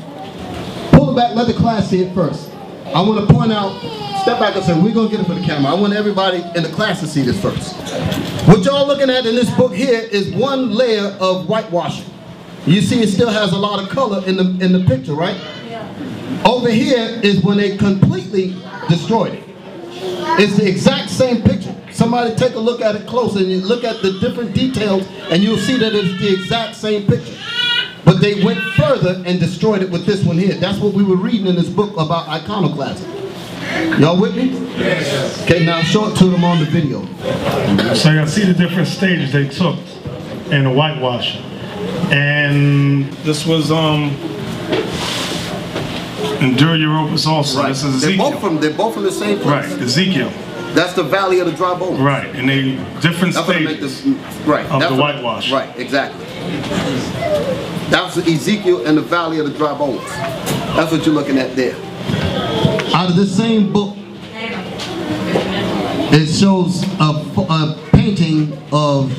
Pull it back, let the class see it first. I want to point out, step back and say, we're going to get it for the camera. I want everybody in the class to see this first. What y'all looking at in this book here is one layer of whitewashing. You see it still has a lot of color in the picture, right? Yeah. Over here is when they completely destroyed it. It's the exact same picture. Somebody take a look at it close and you look at the different details and you'll see that it's the exact same picture. But they went further and destroyed it with this one here. That's what we were reading in this book about iconoclasm. Y'all with me? Yes. Okay, now show it to them on the video. So you can see the different stages they took in the whitewashing. And this was Endure Europus also. Right. This is Ezekiel. They're both from the same place. Right, Ezekiel. That's the Valley of the Dry Bones. Right, and they different stages of the whitewash. Right, exactly. That was Ezekiel and the Valley of the Dry Bones. That's what you're looking at there. Out of this same book, it shows a painting of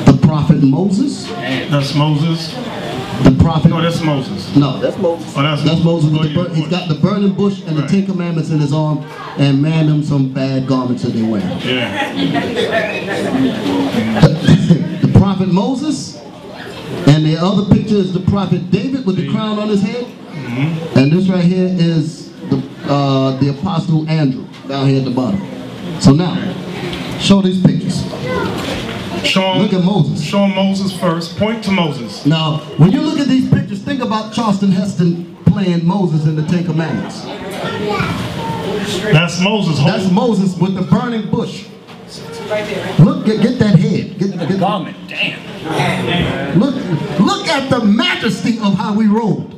the prophet Moses. That's Moses. The prophet. No, that's Moses. No, that's Moses. Oh, that's Moses. With he's got the burning bush and the Ten Commandments in his arm, and man, them some bad garments that they wear. Yeah. The prophet Moses, and the other picture is the prophet David with the crown on his head. Mm-hmm. And this right here is the apostle Andrew down here at the bottom. So now, show these pictures. Look at Moses. Show Moses first. Point to Moses. Now, when you look at these pictures, think about Charleston Heston playing Moses in the Ten Commandments. That's Moses. That's Moses with the burning bush. Look, get that head. Get the garment. Damn. Look at the majesty of how we rolled.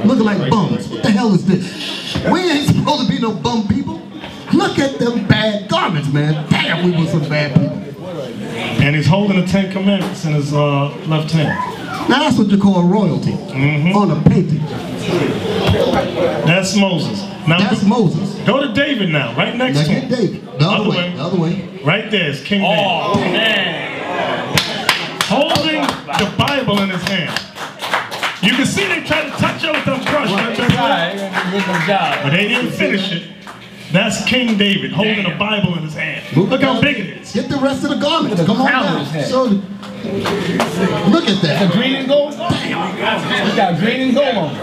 Looking like bums. What the hell is this? We ain't supposed to be no bum people. Look at them bad garments, man. Damn, we were some bad people. And he's holding the Ten Commandments in his left hand. Now that's what you call royalty on a painting. That's Moses. Now that's Moses. Go to David now, right next to him. David. The other way. The other way. Right there is King David. Oh, man. Holding the Bible in his hand. You can see they tried to touch it with them brush. But they didn't finish it. That's King David holding a Bible in his hand. Look how big it is. Get the rest of the garment. Come on down. So, look at that. The green and gold? You got green and gold on.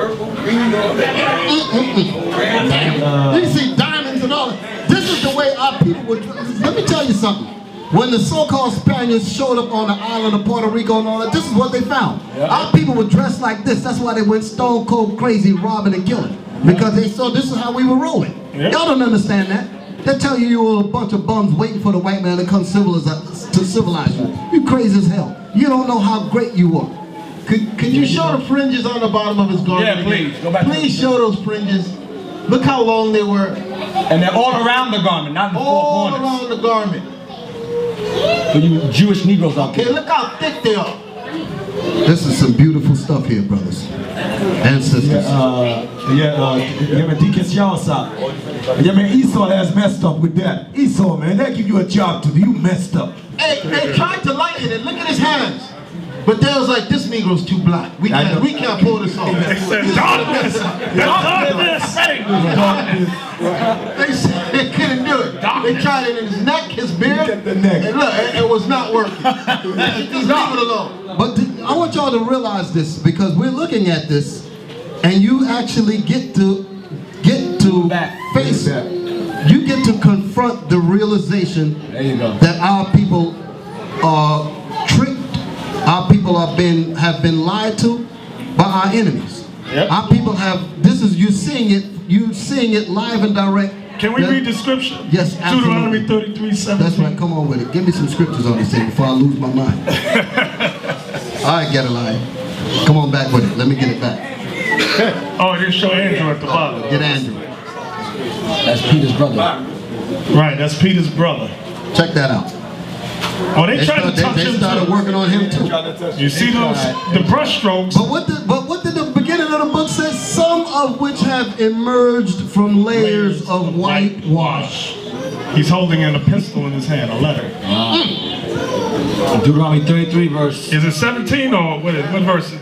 You see diamonds and all that. This is the way our people would. Let me tell you something. When the so-called Spaniards showed up on the island of Puerto Rico and all that, this is what they found. Our people were dressed like this. That's why they went stone cold crazy, robbing and killing. Because they saw this is how we were rolling. Y'all don't understand that. They tell you you were a bunch of bums waiting for the white man to come to civilize you. You crazy as hell. You don't know how great you are. Could you show the fringes on the bottom of his garment? Yeah, please. Go back. Please show those fringes. Look how long they were. And they're all around the garment, not in the four corners. All around the garment. For you Jewish Negroes out there. Okay, look how thick they are. This is some beautiful stuff here, brothers and sisters. Esau has messed up with that. Esau, man, that give you a job to do. You messed up. Hey, they tried to lighten it. Look at his hands. But they was like, this Negro's too black. We can't pull this off. They said, darkness! They said they couldn't do it. They tried it in his neck, his beard, and look, it was not working. Just leave it alone. But I want y'all to realize this, because we're looking at this, and you actually get to face it. You get to confront the realization that our people are tricked. Our people have been lied to by our enemies. Our people have. You're seeing it live and direct. Can we read the scripture? Yes, absolutely. Deuteronomy 33:17. That's right. Come on with it. Give me some scriptures on this thing before I lose my mind. All right, get a line. Come on back with it. Let me get it back. Oh, just show Andrew at the bottom. Get Andrew. That's Peter's brother. Right, that's Peter's brother. Check that out. Oh, they tried to touch him too. They started working on him too. You see the brush strokes. But what did the beginning of the book say? Some of which have emerged from layers of whitewash. He's holding an epistle in his hand, a letter. Deuteronomy 33 verse. Is it 17 or what verse?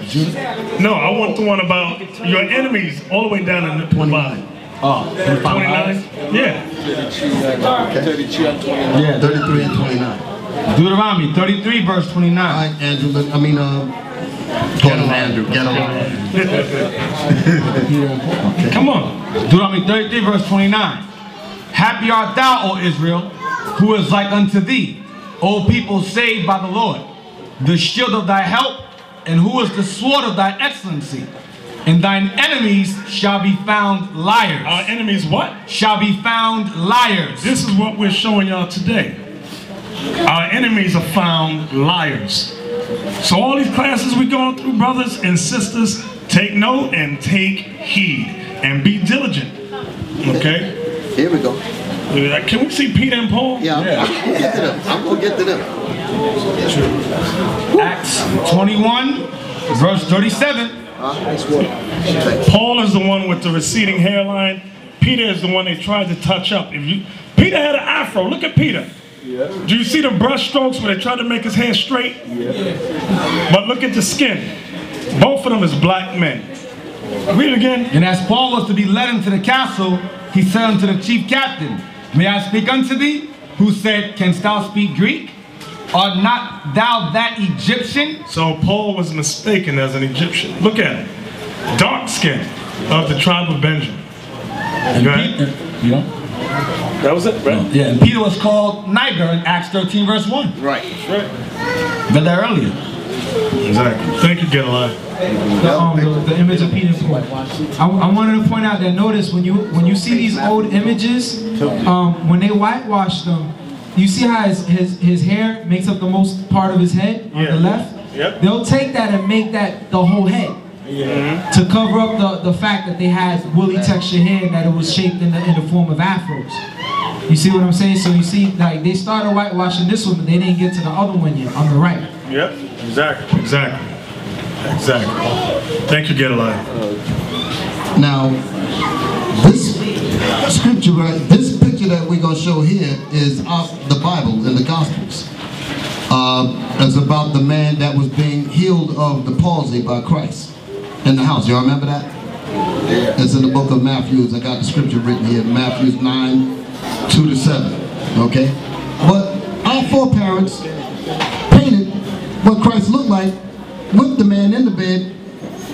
No, I want the one about your enemies all the way down in the 29. Oh, 29? Yeah. 32 and 29. Yeah, 33 and 29. Deuteronomy 33 verse 29. All right, Andrew, get him, Andrew. Get him. Come on. Deuteronomy 33 verse 29. Happy art thou, O Israel, who is like unto thee, O people saved by the Lord, the shield of thy help, and who is the sword of thy excellency. And thine enemies shall be found liars. Our enemies what? Shall be found liars. This is what we're showing y'all today. Our enemies are found liars. So all these classes we're going through, brothers and sisters, take note and take heed and be diligent. Okay? Here we go. Can we see Peter and Paul? Yeah, I'm going to get to them. Acts 21 verse 37. Paul is the one with the receding hairline. Peter is the one they tried to touch up. Peter had an afro. Look at Peter. Do you see the brush strokes where they tried to make his hair straight? But look at the skin. Both of them is black men. Read it again. And as Paul was to be led into the castle, he said unto the chief captain, May I speak unto thee? Who said, Canst thou speak Greek? Art not thou that Egyptian? So Paul was mistaken as an Egyptian. Look at him. Dark skin of the tribe of Benjamin. Right? That was it, right? Yeah, and Peter was called Niger in Acts 13 verse 1. Right. Read that earlier. Exactly. Thank you, Gedaliah. The image of Peter and Paul. I wanted to point out that notice when you see these old images, when they whitewash them, you see how his hair makes up the most part of his head on the left? Yep. They'll take that and make that the whole head. To cover up the fact that they had woolly textured hair and that it was shaped in the form of afros. You see what I'm saying? So you see, like, they started whitewashing this one, but they didn't get to the other one yet, on the right. Yep, exactly. Thank you, Gedaliah. Now, this scripture, right, this picture picture that we're going to show here is of the Bible and the Gospels. It's about the man that was being healed of the palsy by Christ in the house. Y'all remember that? Yeah. It's in the book of Matthew. I got the scripture written here. Matthew 9:2-7. Okay? But our foreparents painted what Christ looked like with the man in the bed,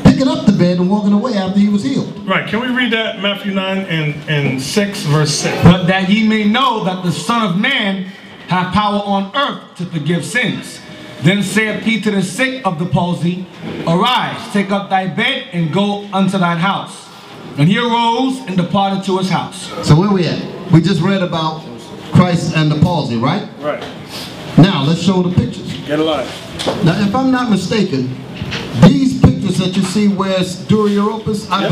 picking up the bed and walking away after he was healed. Right, can we read that? Matthew 9:6, verse 6. But that ye may know that the Son of Man hath power on earth to forgive sins. Then saith he to the sick of the palsy, Arise, take up thy bed, and go unto thine house. And he arose and departed to his house. So where we at? We just read about Christ and the palsy, right? Right. Now let's show the pictures. Get alive. Now if I'm not mistaken, these pictures that you see where it's Dura Europus, I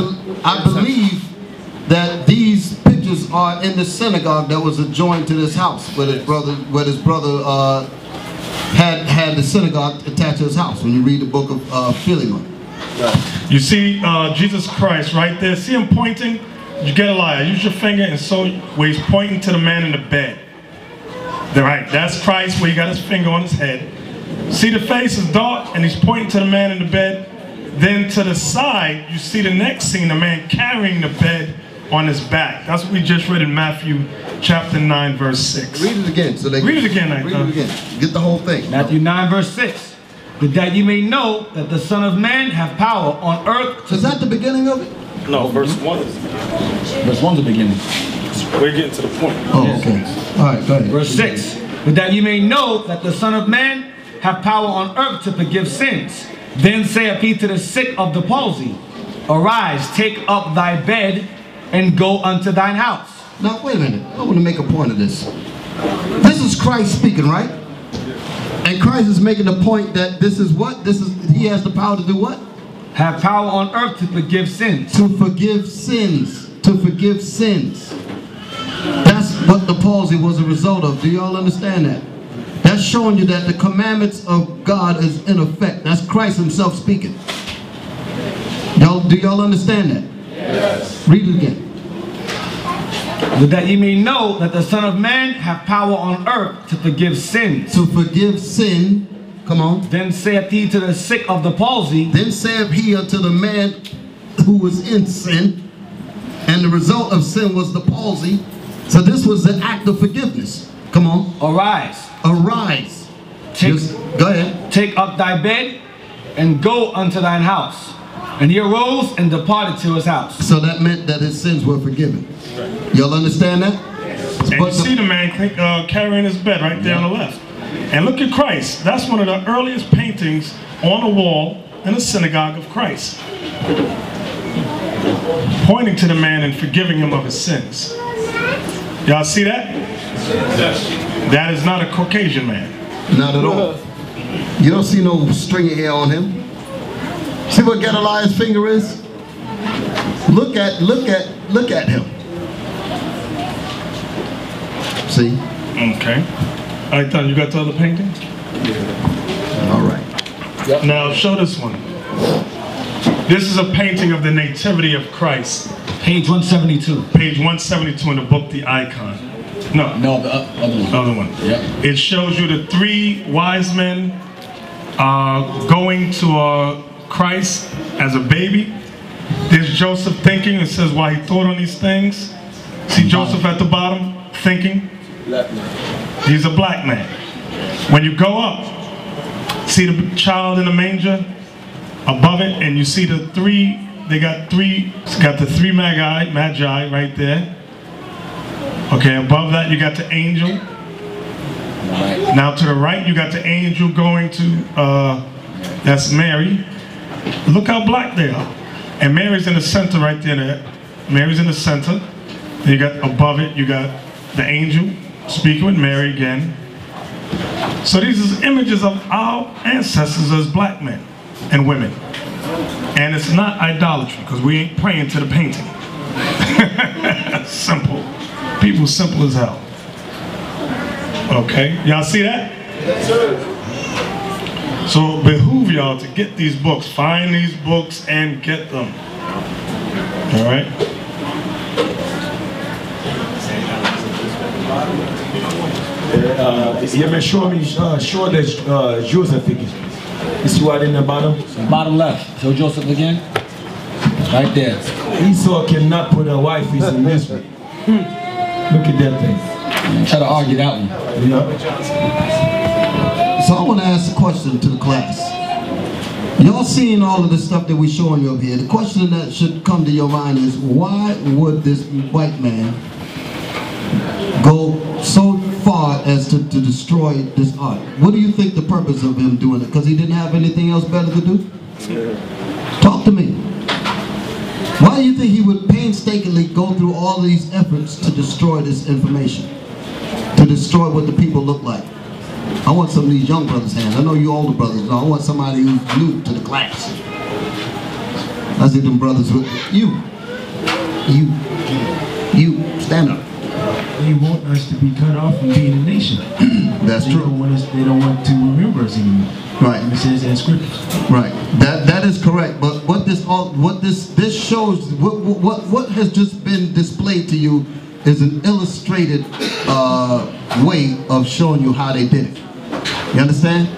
believe that these pictures are in the synagogue that was adjoined to this house, where his brother had the synagogue attached to his house. When you read the book of Philemon, you see Jesus Christ right there. See him pointing. You get a lie. Use your finger and so where he's pointing to the man in the bed. Right, that's Christ where he got his finger on his head. See the face is dark and he's pointing to the man in the bed. Then to the side, you see the next scene, a man carrying the bed on his back. That's what we just read in Matthew chapter 9, verse 6. Read it again. So they read it again. Read it again. Get the whole thing. Matthew 9, verse 6. But that ye may know that the Son of Man hath power on earth to... Is that the beginning of it? No, verse 1 is the beginning. Verse 1's the beginning. We're getting to the point. Oh, okay. All right, go ahead. Verse 6. But that ye may know that the Son of Man hath power on earth to forgive sins. Then saith he to the sick of the palsy, Arise, take up thy bed, and go unto thine house. Now, wait a minute. I want to make a point of this. This is Christ speaking, right? And Christ is making the point that this is what? He has the power to do what? Have power on earth to forgive sins. To forgive sins. To forgive sins. That's what the palsy was a result of. Do y'all understand that? That's showing you that the commandments of God is in effect. That's Christ himself speaking. Do y'all understand that? Yes. Read it again. But that ye may know that the Son of Man hath power on earth to forgive sins. To forgive sin. Come on. Then saith he to the sick of the palsy. Then saith he unto the man who was in sin, and the result of sin was the palsy. So this was the act of forgiveness. Come on. Arise. Arise. Go ahead. Take up thy bed and go unto thine house. And he arose and departed to his house. So that meant that his sins were forgiven. Y'all understand that? And you see the man carrying his bed right there on the left. And look at Christ. That's one of the earliest paintings on the wall in the synagogue of Christ. Pointing to the man and forgiving him of his sins. Y'all see that? That is not a Caucasian man. Not at all. You don't see no stringy hair on him. See what Gedaliah's finger is? Look at him. See? Okay. All right, Don, you got the other paintings? All right. Yep. Now show this one. This is a painting of the Nativity of Christ. Page 172. Page 172 in the book, The Icon. No, the other one. Yep. It shows you the three wise men going to Christ as a baby. There's Joseph thinking. It says why he thought on these things. See Joseph at the bottom thinking? Black man. He's a black man. When you go up, see the child in the manger above it, and you see the three, it's got the three magi right there. Okay, above that you got the angel. Now to the right you got the angel going to, that's Mary. Look how black they are. And Mary's in the center right there. Mary's in the center. Then you got above it, you got the angel speaking with Mary again. So these are images of our ancestors as black men and women. And it's not idolatry, because we ain't praying to the painting. Simple. People simple as hell. Okay, y'all see that? Yes, sir. So it behoove y'all to get these books. Find these books and get them. All right? You may show me, show the Joseph again. You see what in the bottom? Bottom left. Show Joseph again. Right there. Esau cannot put a wife in misery. Look at that thing. Try to argue that one. Yeah. So I want to ask a question to the class. Y'all seeing all of the stuff that we're showing you up here. The question that should come to your mind is, why would this white man go so far as to destroy this art? What do you think the purpose of him doing it? Because he didn't have anything else better to do? Talk to me. Why do you think he would painstakingly go through all these efforts to destroy this information? To destroy what the people look like? I want some of these young brothers' hands. I know you older brothers. I want somebody who's new to the class. I see them brothers with you. Stand up. They want us to be cut off from being a nation. That's true. They don't want to remember us anymore. Right. And it says in scripture. Right. That is correct. But what this shows, what has just been displayed to you is an illustrated way of showing you how they did it. You understand?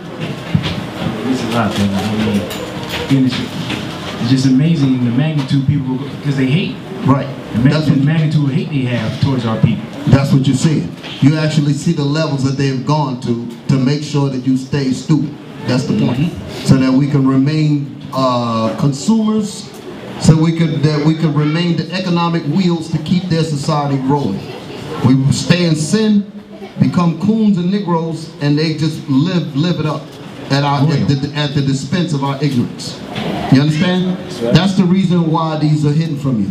It's a lot, man. I mean, it's just amazing the magnitude people, because they hate. Right. The magnitude of hate they have towards our people. That's what you're seeing. You actually see the levels that they've gone to make sure that you stay stupid. That's the point. So that we can remain consumers, so that we could remain the economic wheels to keep their society rolling. We stay in sin, become coons and Negroes, and they just live it up at the dispense of our ignorance. You understand? That's the reason why these are hidden from you.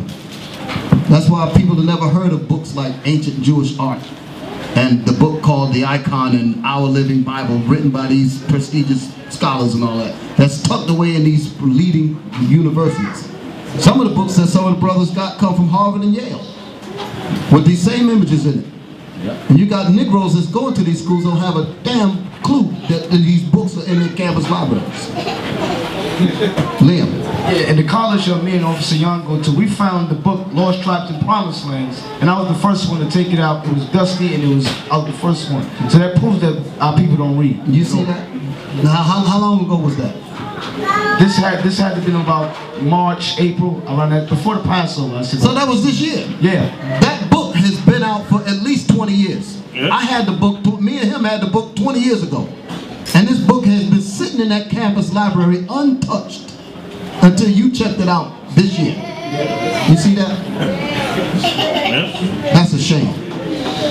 That's why people have never heard of books like Ancient Jewish Art and the book called The Icon and Our Living Bible, written by these prestigious scholars and all that. That's tucked away in these leading universities. Some of the books that some of the brothers got come from Harvard and Yale with these same images in it. And you got Negroes that's going to these schools don't have a damn clue that these books are in their campus libraries. Liam. Yeah, in the college of me and Officer Young go to, we found the book Lost Tribes and Promised Lands, and I was the first one to take it out. It was dusty, and it was out the first one. So that proves that our people don't read. You see that? Now, how long ago was that? This had to been about March, April, around that, before the Passover. I said, so that was this year? Yeah. That book has been out for at least 20 years. Yeah. I had the book, me and him had the book 20 years ago. And this book has been sitting in that campus library untouched until you checked it out this year. You see that? That's a shame.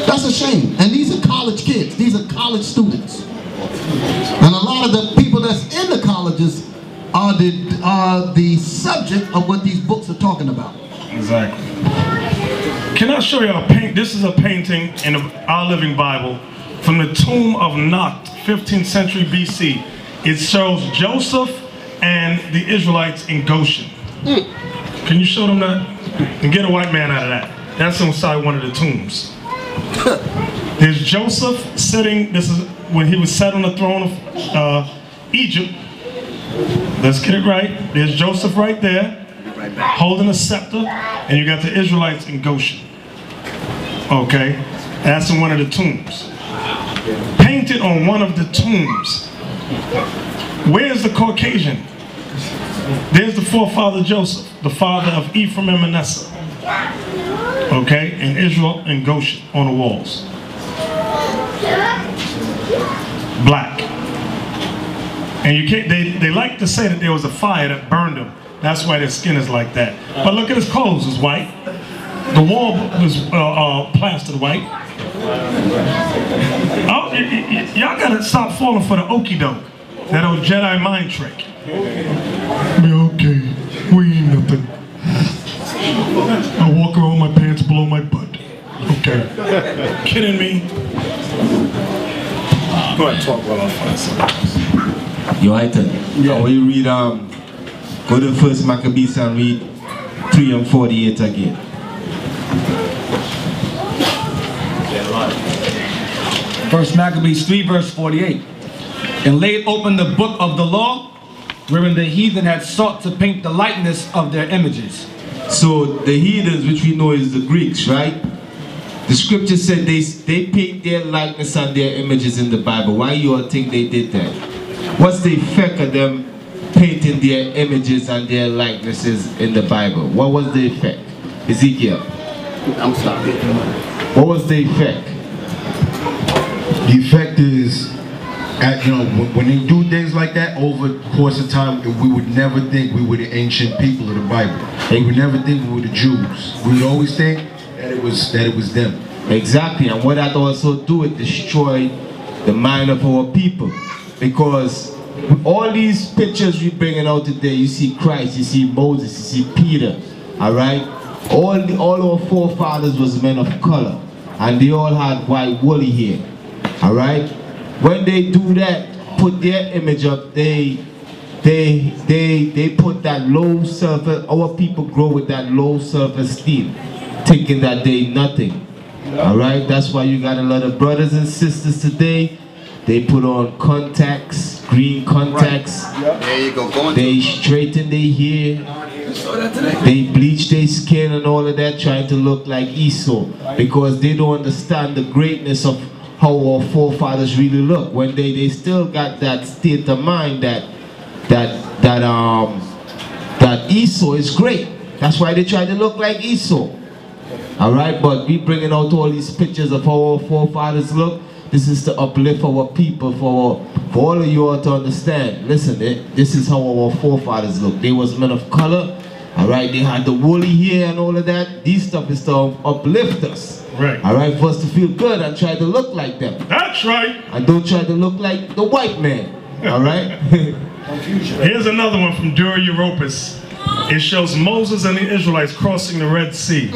That's a shame. And these are college kids. These are college students. And a lot of the people that's in the colleges are the subject of what these books are talking about. Exactly. Can I show you a paint? This is a painting in Our Living Bible from the tomb of Nacht, 15th century BC. It shows Joseph and the Israelites in Goshen. Can you show them that? And get a white man out of that. That's inside one of the tombs. There's Joseph sitting, this is when he was sat on the throne of Egypt. Let's get it right. There's Joseph right there, holding a scepter, and you got the Israelites in Goshen. Okay, that's in one of the tombs. Painted on one of the tombs. Where's the Caucasian? There's the forefather Joseph, the father of Ephraim and Manasseh. Okay, in Israel and Goshen on the walls. Black. And you can't, they like to say that there was a fire that burned them. That's why their skin is like that. But look at his clothes, it's white. The wall was plastered white. Oh, y'all gotta stop falling for the okie doke. That old Jedi mind trick. Okay, we ain't nothing. I walk around my pants below my butt. Okay. Kidding me? Go ahead, talk while I find something. Yo, Iton. Yeah. When you read, go to the first Maccabees and read 3 and 48 again. First Maccabees 3 verse 48. And laid open the book of the law, wherein the heathen had sought to paint the likeness of their images. So the heathens, which we know is the Greeks, right? The scripture said they paint their likeness and their images in the Bible. Why you all think they did that? What's the effect of them painting their images and their likenesses in the Bible? What was the effect? Ezekiel. I'm sorry. What was the effect? The effect is, when they do things like that over the course of time, we would never think we were the ancient people of the Bible. We would never think we were the Jews. We would always think that it was them. Exactly, and what that also do, it destroy the mind of our people. Because with all these pictures we're bringing out today, you see Christ, you see Moses, you see Peter, all right? All our forefathers was men of color, and they all had white woolly hair, all right? When they do that, put their image up, they put that low self, our people grow with that low self-esteem, thinking that they nothing, all right? That's why you got a lot of brothers and sisters today, they put on contacts, green contacts, Right. There you go. they straighten their hair, they bleach their skin and all of that, trying to look like Esau, because they don't understand the greatness of how our forefathers really look. When they still got that state of mind that Esau is great. That's why they try to look like Esau. All right, but we bringing out all these pictures of how our forefathers look. This is to uplift our people, for all of you all to understand. Listen, this is how our forefathers look. They was men of color, all right? They had the woolly hair and all of that. These stuff is to uplift us. Right. All right, for us to feel good and try to look like them. That's right. And don't try to look like the white man, all right? Here's another one from Dura Europus. It shows Moses and the Israelites crossing the Red Sea.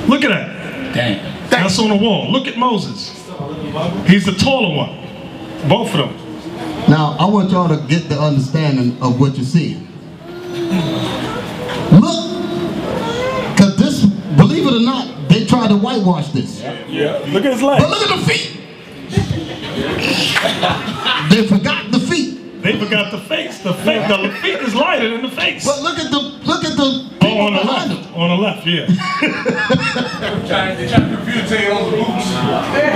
Look at that. Damn. That's on the wall. Look at Moses. He's the taller one. Both of them. Now, I want y'all to get the understanding of what you're seeing. Look, because this, believe it or not, they tried to whitewash this. Yeah. Look at his legs. But look at the feet. They forgot the feet. They forgot the face. The feet is lighter than the face. But look at the Oh, on the left. On the left, yeah. They're trying to confuse those boots.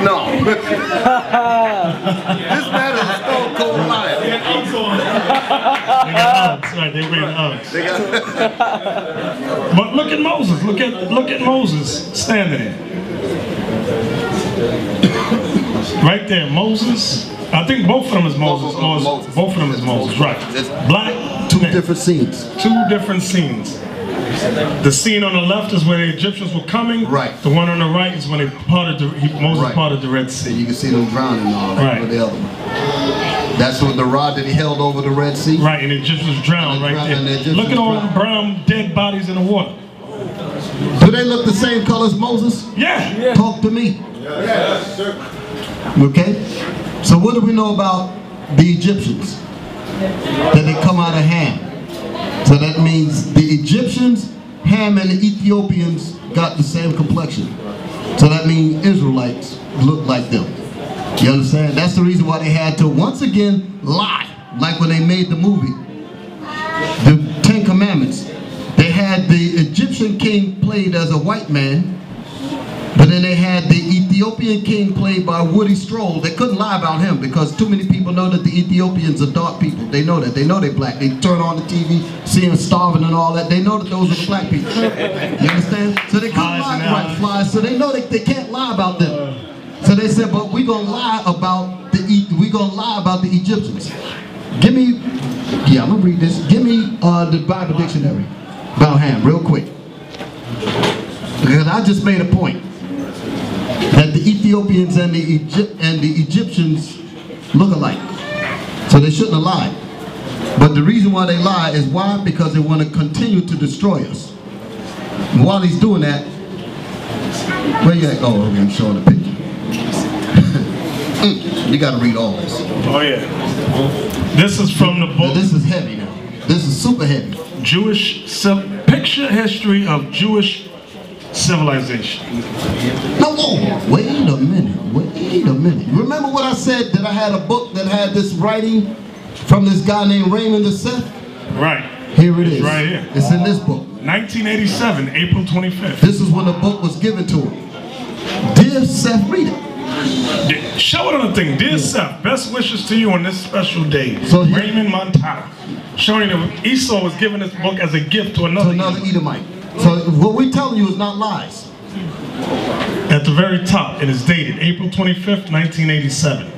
No. This man is a stone cold liar. They got Uggs. Right, they wear Uggs. But look at Moses. Look at Moses standing there. Right there, Moses. I think both of them is Moses. Moses. Both of them is Moses, right. Black. two different scenes. Two different scenes. The scene on the left is where the Egyptians were coming. Right. The one on the right is when they Moses parted the Red Sea. And you can see them drowning all right. The other one. That's what the rod that he held over the Red Sea. Right, and the Egyptians drowned right there. Look at all the brown dead bodies in the water. Do they look the same color as Moses? Yeah. Talk to me. Yes, sir. Okay? So what do we know about the Egyptians? That they come out of Ham. So that means the Egyptians, Ham, and the Ethiopians got the same complexion. So that means Israelites look like them. You understand? That's the reason why they had to once again lie. Like when they made the movie, the 10 Commandments. They had the Egyptian king played as a white man, but then they had the Ethiopian king played by Woody Stroll. They couldn't lie about him because too many people know that the Ethiopians are dark people. They know that. They know they're black. They turn on the TV, see them starving and all that. They know that those are the black people. You understand? So they couldn't lie, right, flies. So they know they can't lie about them. So they said, but we're gonna lie about the Egyptians. Give me, I'm gonna read this. Give me the Bible dictionary about Ham, real quick. Because I just made a point that the Ethiopians and the Egyptians look alike. So they shouldn't have lied. But the reason why they lie is why? Because they want to continue to destroy us. And while he's doing that, where you at? Oh, okay, I'm showing the picture. You got to read all this. Oh yeah. This is from the book. Now, this is heavy now. This is super heavy. Picture history of Jewish civilization. No, wait a minute. Remember what I said, that I had a book that had this writing from this guy named Raymond the Seth? Right. Here it is. Right here. It's in this book. 1987, April 25th. This is when the book was given to him. Dear Seth, read it. Show it on the thing. Dear Seth, best wishes to you on this special day. So Raymond Montana. Showing that Esau was giving this book as a gift to another Edomite. So what we're telling you is not lies. At the very top, it is dated April 25th, 1987.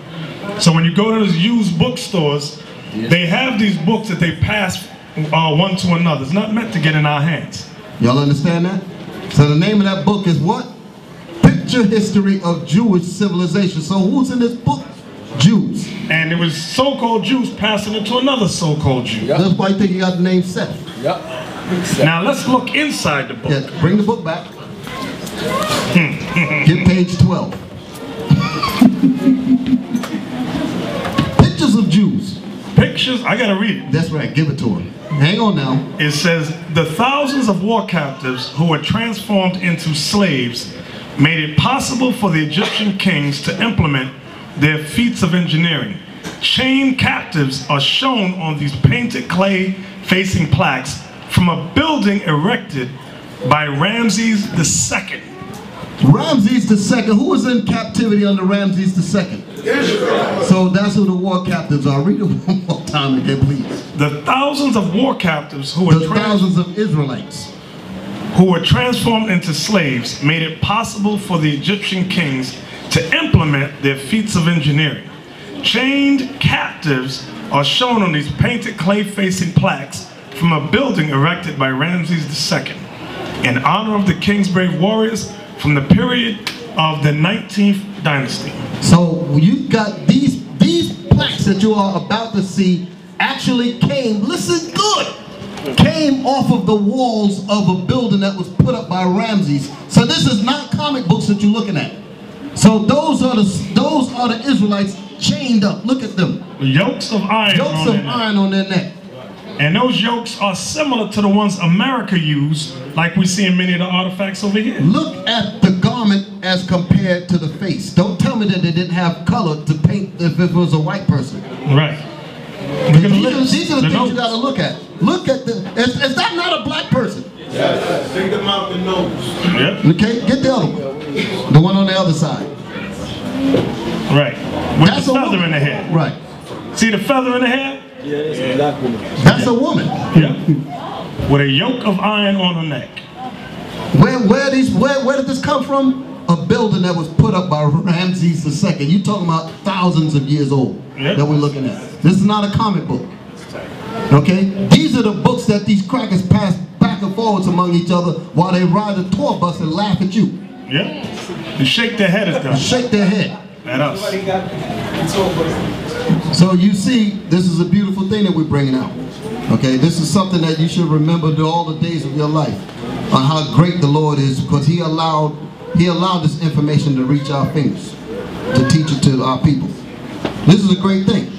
So when you go to those used bookstores, they have these books that they pass one to another. It's not meant to get in our hands. Y'all understand that? So the name of that book is what? Picture History of Jewish Civilization. So who's in this book? Jews. And it was so-called Jews passing it to another so-called Jew. Yep. That's why you think you got the name Seth. Yep. Now let's look inside the book. Yeah, bring the book back. Get page 12. Pictures of Jews. Pictures? I gotta read it. That's right, give it to him. Hang on now. It says, the thousands of war captives who were transformed into slaves made it possible for the Egyptian kings to implement their feats of engineering. Chained captives are shown on these painted clay facing plaques from a building erected by Ramses II. Ramses II, who was in captivity under Ramses II? Israel. So that's who the war captives are. Read it one more time again, please. The thousands of war captives who were thousands of Israelites who were transformed into slaves made it possible for the Egyptian kings to implement their feats of engineering. Chained captives are shown on these painted clay-facing plaques from a building erected by Ramses II in honor of the king's brave warriors from the period of the 19th dynasty. So you got these plaques that you are about to see actually came, listen good, came off of the walls of a building that was put up by Ramses. So this is not comic books that you're looking at. So those are the Israelites chained up. Look at them. Yokes of iron. Yokes of iron on their neck. And those yokes are similar to the ones America used, like we see in many of the artifacts over here. Look at the garment as compared to the face. Don't tell me that they didn't have color to paint if it was a white person. Right. These are the things you got to look at. Look at the. Is that not a black person? Yes. Take them out the nose. Yep. Okay, get the other one. The one on the other side. Right. With the feather in the hair. Right. See the feather in the hair? Yeah, that's a black woman. That's a woman. Yeah. With a yoke of iron on her neck. Where did this come from? A building that was put up by Ramses II. You talking about thousands of years old that we're looking at. This is not a comic book. Okay? These are the books that these crackers pass back and forwards among each other while they ride the tour bus and laugh at you. Yeah. And shake their head at them. Shake their head. At us. So you see, this is a beautiful thing that we're bringing out. Okay, this is something that you should remember to all the days of your life on how great the Lord is, because He allowed this information to reach our fingers, to teach it to our people. This is a great thing.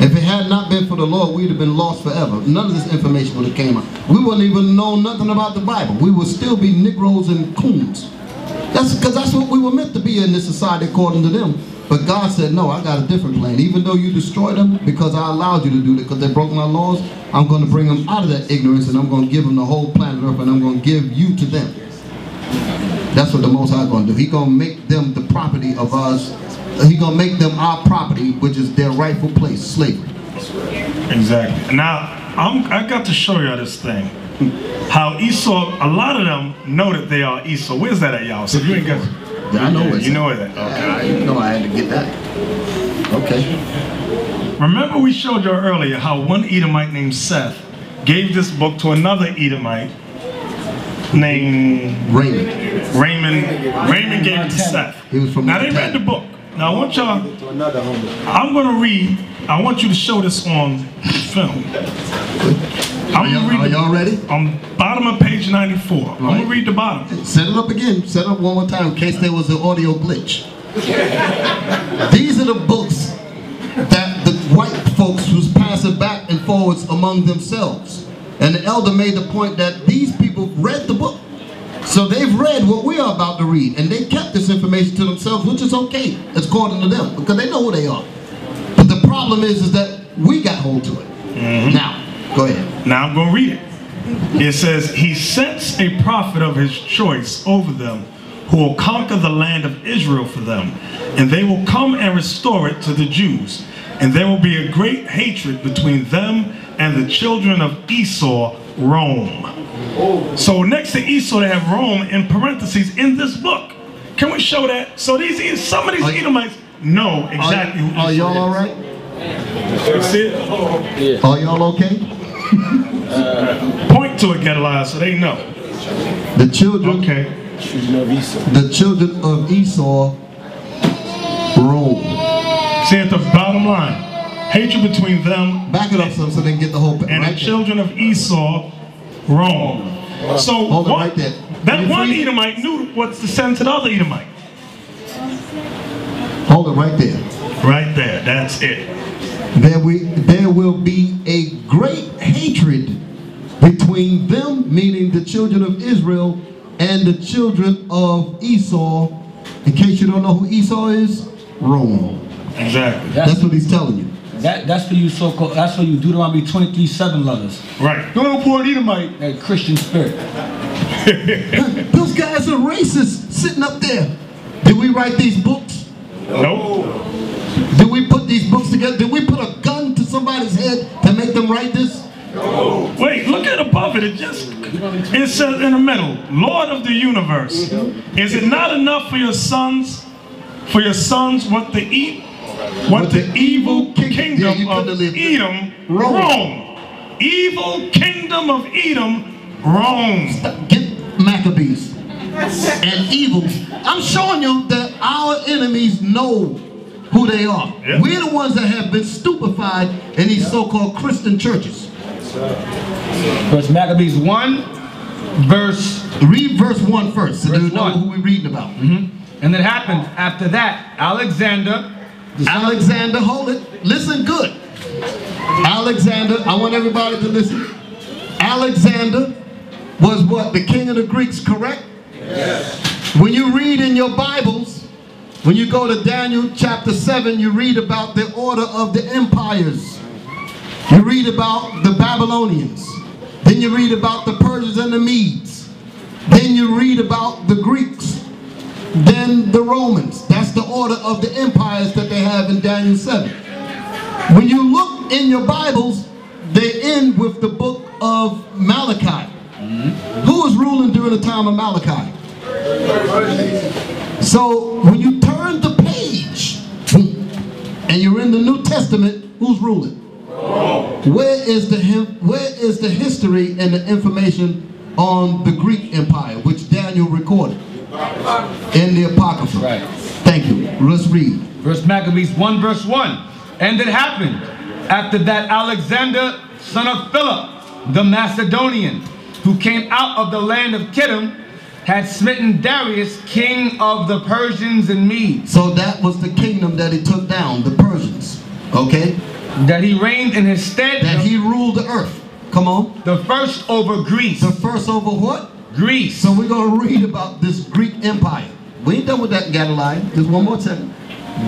If it had not been for the Lord, we'd have been lost forever. None of this information would have came out. We wouldn't even know nothing about the Bible. We would still be Negroes and coons. That's because that's what we were meant to be in this society according to them. But God said, no, I got a different plan. Even though you destroyed them, because I allowed you to do that, because they broke my laws, I'm going to bring them out of that ignorance, and I'm going to give them the whole planet Earth, and I'm going to give you to them. That's what the Most High is going to do. He's going to make them the property of us. He's going to make them our property, which is their rightful place, slavery. Exactly. Now, I got to show you this thing. How Esau, a lot of them know that they are Esau. Where's that at, y'all? So if you ain't got... Yeah, I know it. You know it. Okay. You know I had to get that. Okay. Remember we showed you earlier how one Edomite named Seth gave this book to another Edomite named Raymond. Raymond gave it to Seth. He was from now they read the book. Now I want y'all, I'm going to read, I want you to show this on film. Are y'all ready? On bottom of page 94. I'm going to read the bottom. Set it up again. Set it up one more time in case there was an audio glitch. These are the books that the white folks was passing back and forwards among themselves. And the elder made the point that these people read the book. So they've read what we are about to read. And they kept this information to themselves, which is okay, according to them, because they know who they are. But the problem is that we got hold to it. Now, go ahead. Now I'm going to read it. It says, he sets a prophet of his choice over them, who will conquer the land of Israel for them, and they will come and restore it to the Jews. And there will be a great hatred between them and the children of Esau, Rome. So next to Esau, they have Rome in parentheses in this book. Can we show that? So some of these Edomites know exactly who Esau is. Are y'all all right? See it? Yeah. Are y'all okay? Point to it, Gedaliah, so they know. The children. Okay. The children of Esau, Rome. See at the bottom line, hatred between them. Back it up so they can get the whole. And the children of Esau, Rome. So hold on right there. That one Edomite knew what to send to the other Edomite. Hold it right there. Right there. That's it. There will be a great hatred between them, meaning the children of Israel, and the children of Esau. In case you don't know who Esau is, Rome. Exactly. That's what he's telling you. That's for you so-called. That's for you Deuteronomy 23:7 lovers. Right. Don't report Edomite. That Christian spirit. Those guys are racist sitting up there. Did we write these books? Nope. Did we put these books together? Did we put a gun to somebody's head to make them write this? No. Wait, look at above it. It says in the middle, Lord of the universe. Is it not enough for your sons? What the evil kingdom of Edom, Rome. Evil kingdom of Edom, Rome. Get Maccabees and evil. I'm showing you that our enemies know who they are. Yep. We're the ones that have been stupefied in these so-called Christian churches. First Maccabees 1, read verse 1 first, so you know who we're reading about. And it happened after that, Alexander, hold it, listen good. Alexander, I want everybody to listen. Alexander was what? The king of the Greeks, correct? Yes. When you read in your Bibles, when you go to Daniel chapter 7, you read about the order of the empires. You read about the Babylonians. Then you read about the Persians and the Medes. Then you read about the Greeks. Then the Romans. That's the order of the empires that they have in Daniel 7. When you look in your Bibles, they end with the book of Malachi. Who was ruling during the time of Malachi? So when you turn the page and you're in the New Testament, who's ruling? Where is the history and the information on the Greek Empire, which Daniel recorded in the Apocrypha? Right. Thank you. Let's read. First Maccabees 1 verse 1. And it happened after that Alexander, son of Philip, the Macedonian, who came out of the land of Kittim, had smitten Darius, king of the Persians and Medes. So that was the kingdom that he took down, the Persians. Okay? That he reigned in his stead. That he ruled the earth. Come on. The first over Greece. The first over what? Greece. So we're going to read about this Greek Empire. We ain't done with that, Gedaliah. Just one more second.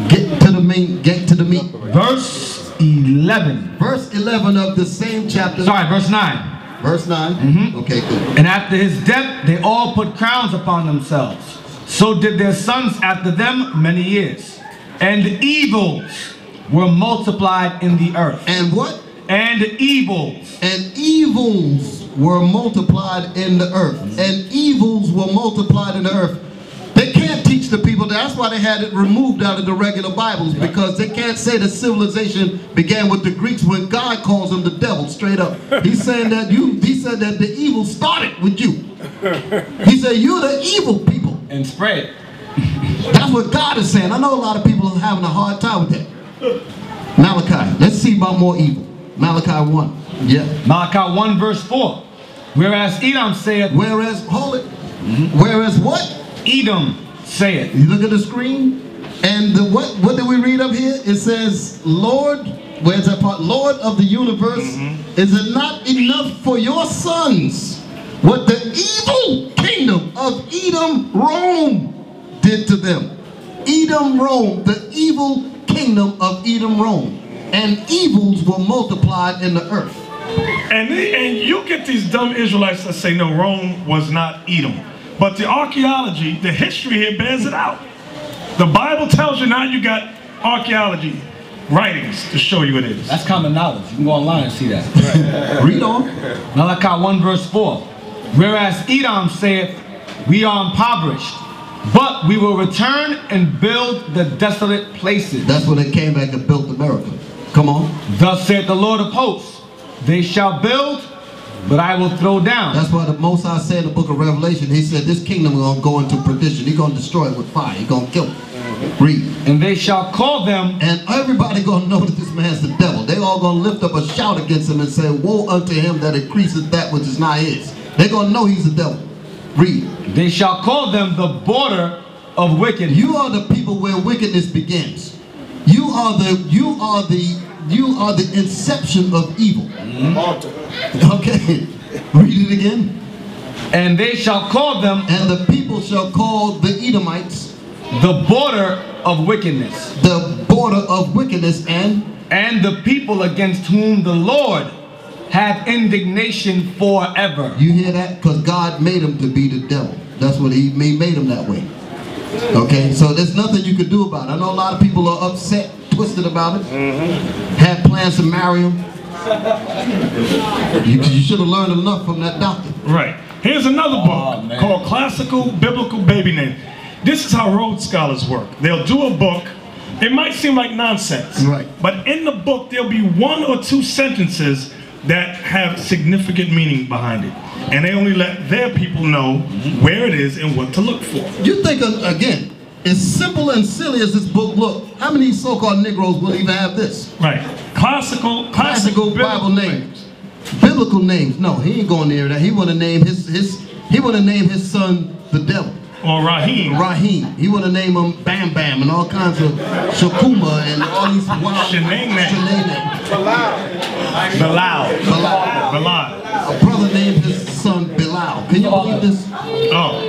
Get to the meat. Verse 11. Verse 11 of the same chapter. Sorry, verse 9. Verse 9? Okay, good. And after his death, they all put crowns upon themselves. So did their sons after them many years. And evils were multiplied in the earth. And what? And evils. And evils were multiplied in the earth. And evils were multiplied in the earth. They can't teach the people. That's why they had it removed out of the regular Bibles, because they can't say that civilization began with the Greeks when God calls them the devil straight up. He's saying that he said that the evil started with you. He said you're the evil people. And spread. That's what God is saying. I know a lot of people are having a hard time with that. Malachi. Let's see about more evil. Malachi 1. Yeah. Malachi 1 verse 4. Whereas Edom saith. Whereas, hold it. Whereas what? Edom saith. You look at the screen. And what did we read up here? It says, Lord, where's that part? Lord of the universe, is it not enough for your sons what the evil kingdom of Edom, Rome did to them? Edom, Rome, the evil kingdom of Edom, Rome. And evils were multiplied in the earth. And you get these dumb Israelites that say, no, Rome was not Edom. But the archaeology, the history here bears it out. The Bible tells you, now you got archaeology writings to show you it is. That's common knowledge. You can go online and see that. Read on. Malachi 1 verse 4. Whereas Edom saith, we are impoverished, but we will return and build the desolate places. That's when they came back and built America. Come on. Thus saith the Lord of hosts, they shall build, but I will throw down. That's why the Most High said in the book of Revelation, he said this kingdom is going to go into perdition. He's going to destroy it with fire. He's going to kill it. Read. And they shall call them. And everybody going to know that this man's the devil. They all going to lift up a shout against him and say, woe unto him that increaseth that which is not his. They're going to know he's the devil. Read. They shall call them the border of wickedness. You are the people where wickedness begins. You are the inception of evil. Okay. Read it again. And they shall call them. And the people shall call the Edomites the border of wickedness. The border of wickedness and the people against whom the Lord have indignation forever. You hear that? Because God made him to be the devil. That's what he made him that way. Okay, so there's nothing you could do about it. I know a lot of people are upset, twisted about it. Had plans to marry him. You should have learned enough from that doctor. Right. Here's another book called Classical Biblical Baby Names. This is how Rhodes scholars work. They'll do a book. It might seem like nonsense. Right. But in the book, there'll be 1 or 2 sentences that have significant meaning behind it. And they only let their people know where it is and what to look for. You think, again, as simple and silly as this book looks, how many so-called Negroes will even have this? Right. Classical Bible names. Biblical names. No, he ain't going near that. He want to name his son the devil. Or Raheem. Raheem. He want to name him Bam Bam and all kinds of Shakuma and all these wild Bilal. A brother named his son Bilal. Can you believe this? Oh.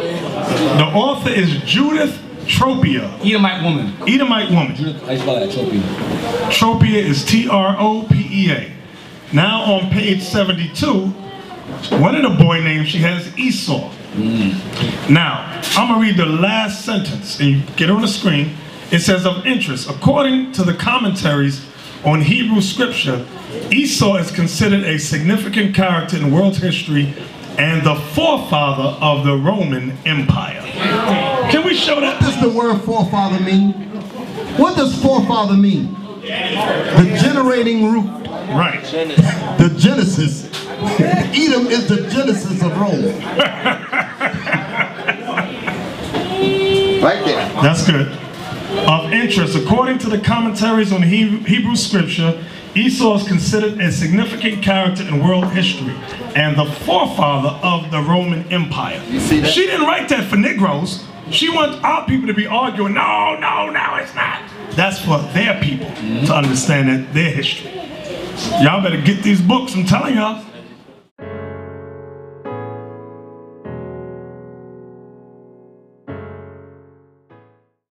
The author is Judith Tropia. Edomite woman. Edomite woman. Judith, I spell that, Tropia. Tropia is T-R-O-P-E-A. Now on page 72, one of the boy names she has Esau. Now, I'm going to read the last sentence, and you get on the screen. It says, of interest, according to the commentaries on Hebrew scripture, Esau is considered a significant character in world history and the forefather of the Roman Empire. Can we show that? What does the word forefather mean? What does forefather mean? The generating root. Right. The Genesis. Edom is the Genesis of Rome. Right there. That's good. Of interest, according to the commentaries on Hebrew scripture, Esau is considered a significant character in world history and the forefather of the Roman Empire. You see that? She didn't write that for Negroes. She wants our people to be arguing, no, it's not. That's for their people to understand their history. Y'all better get these books, I'm telling y'all.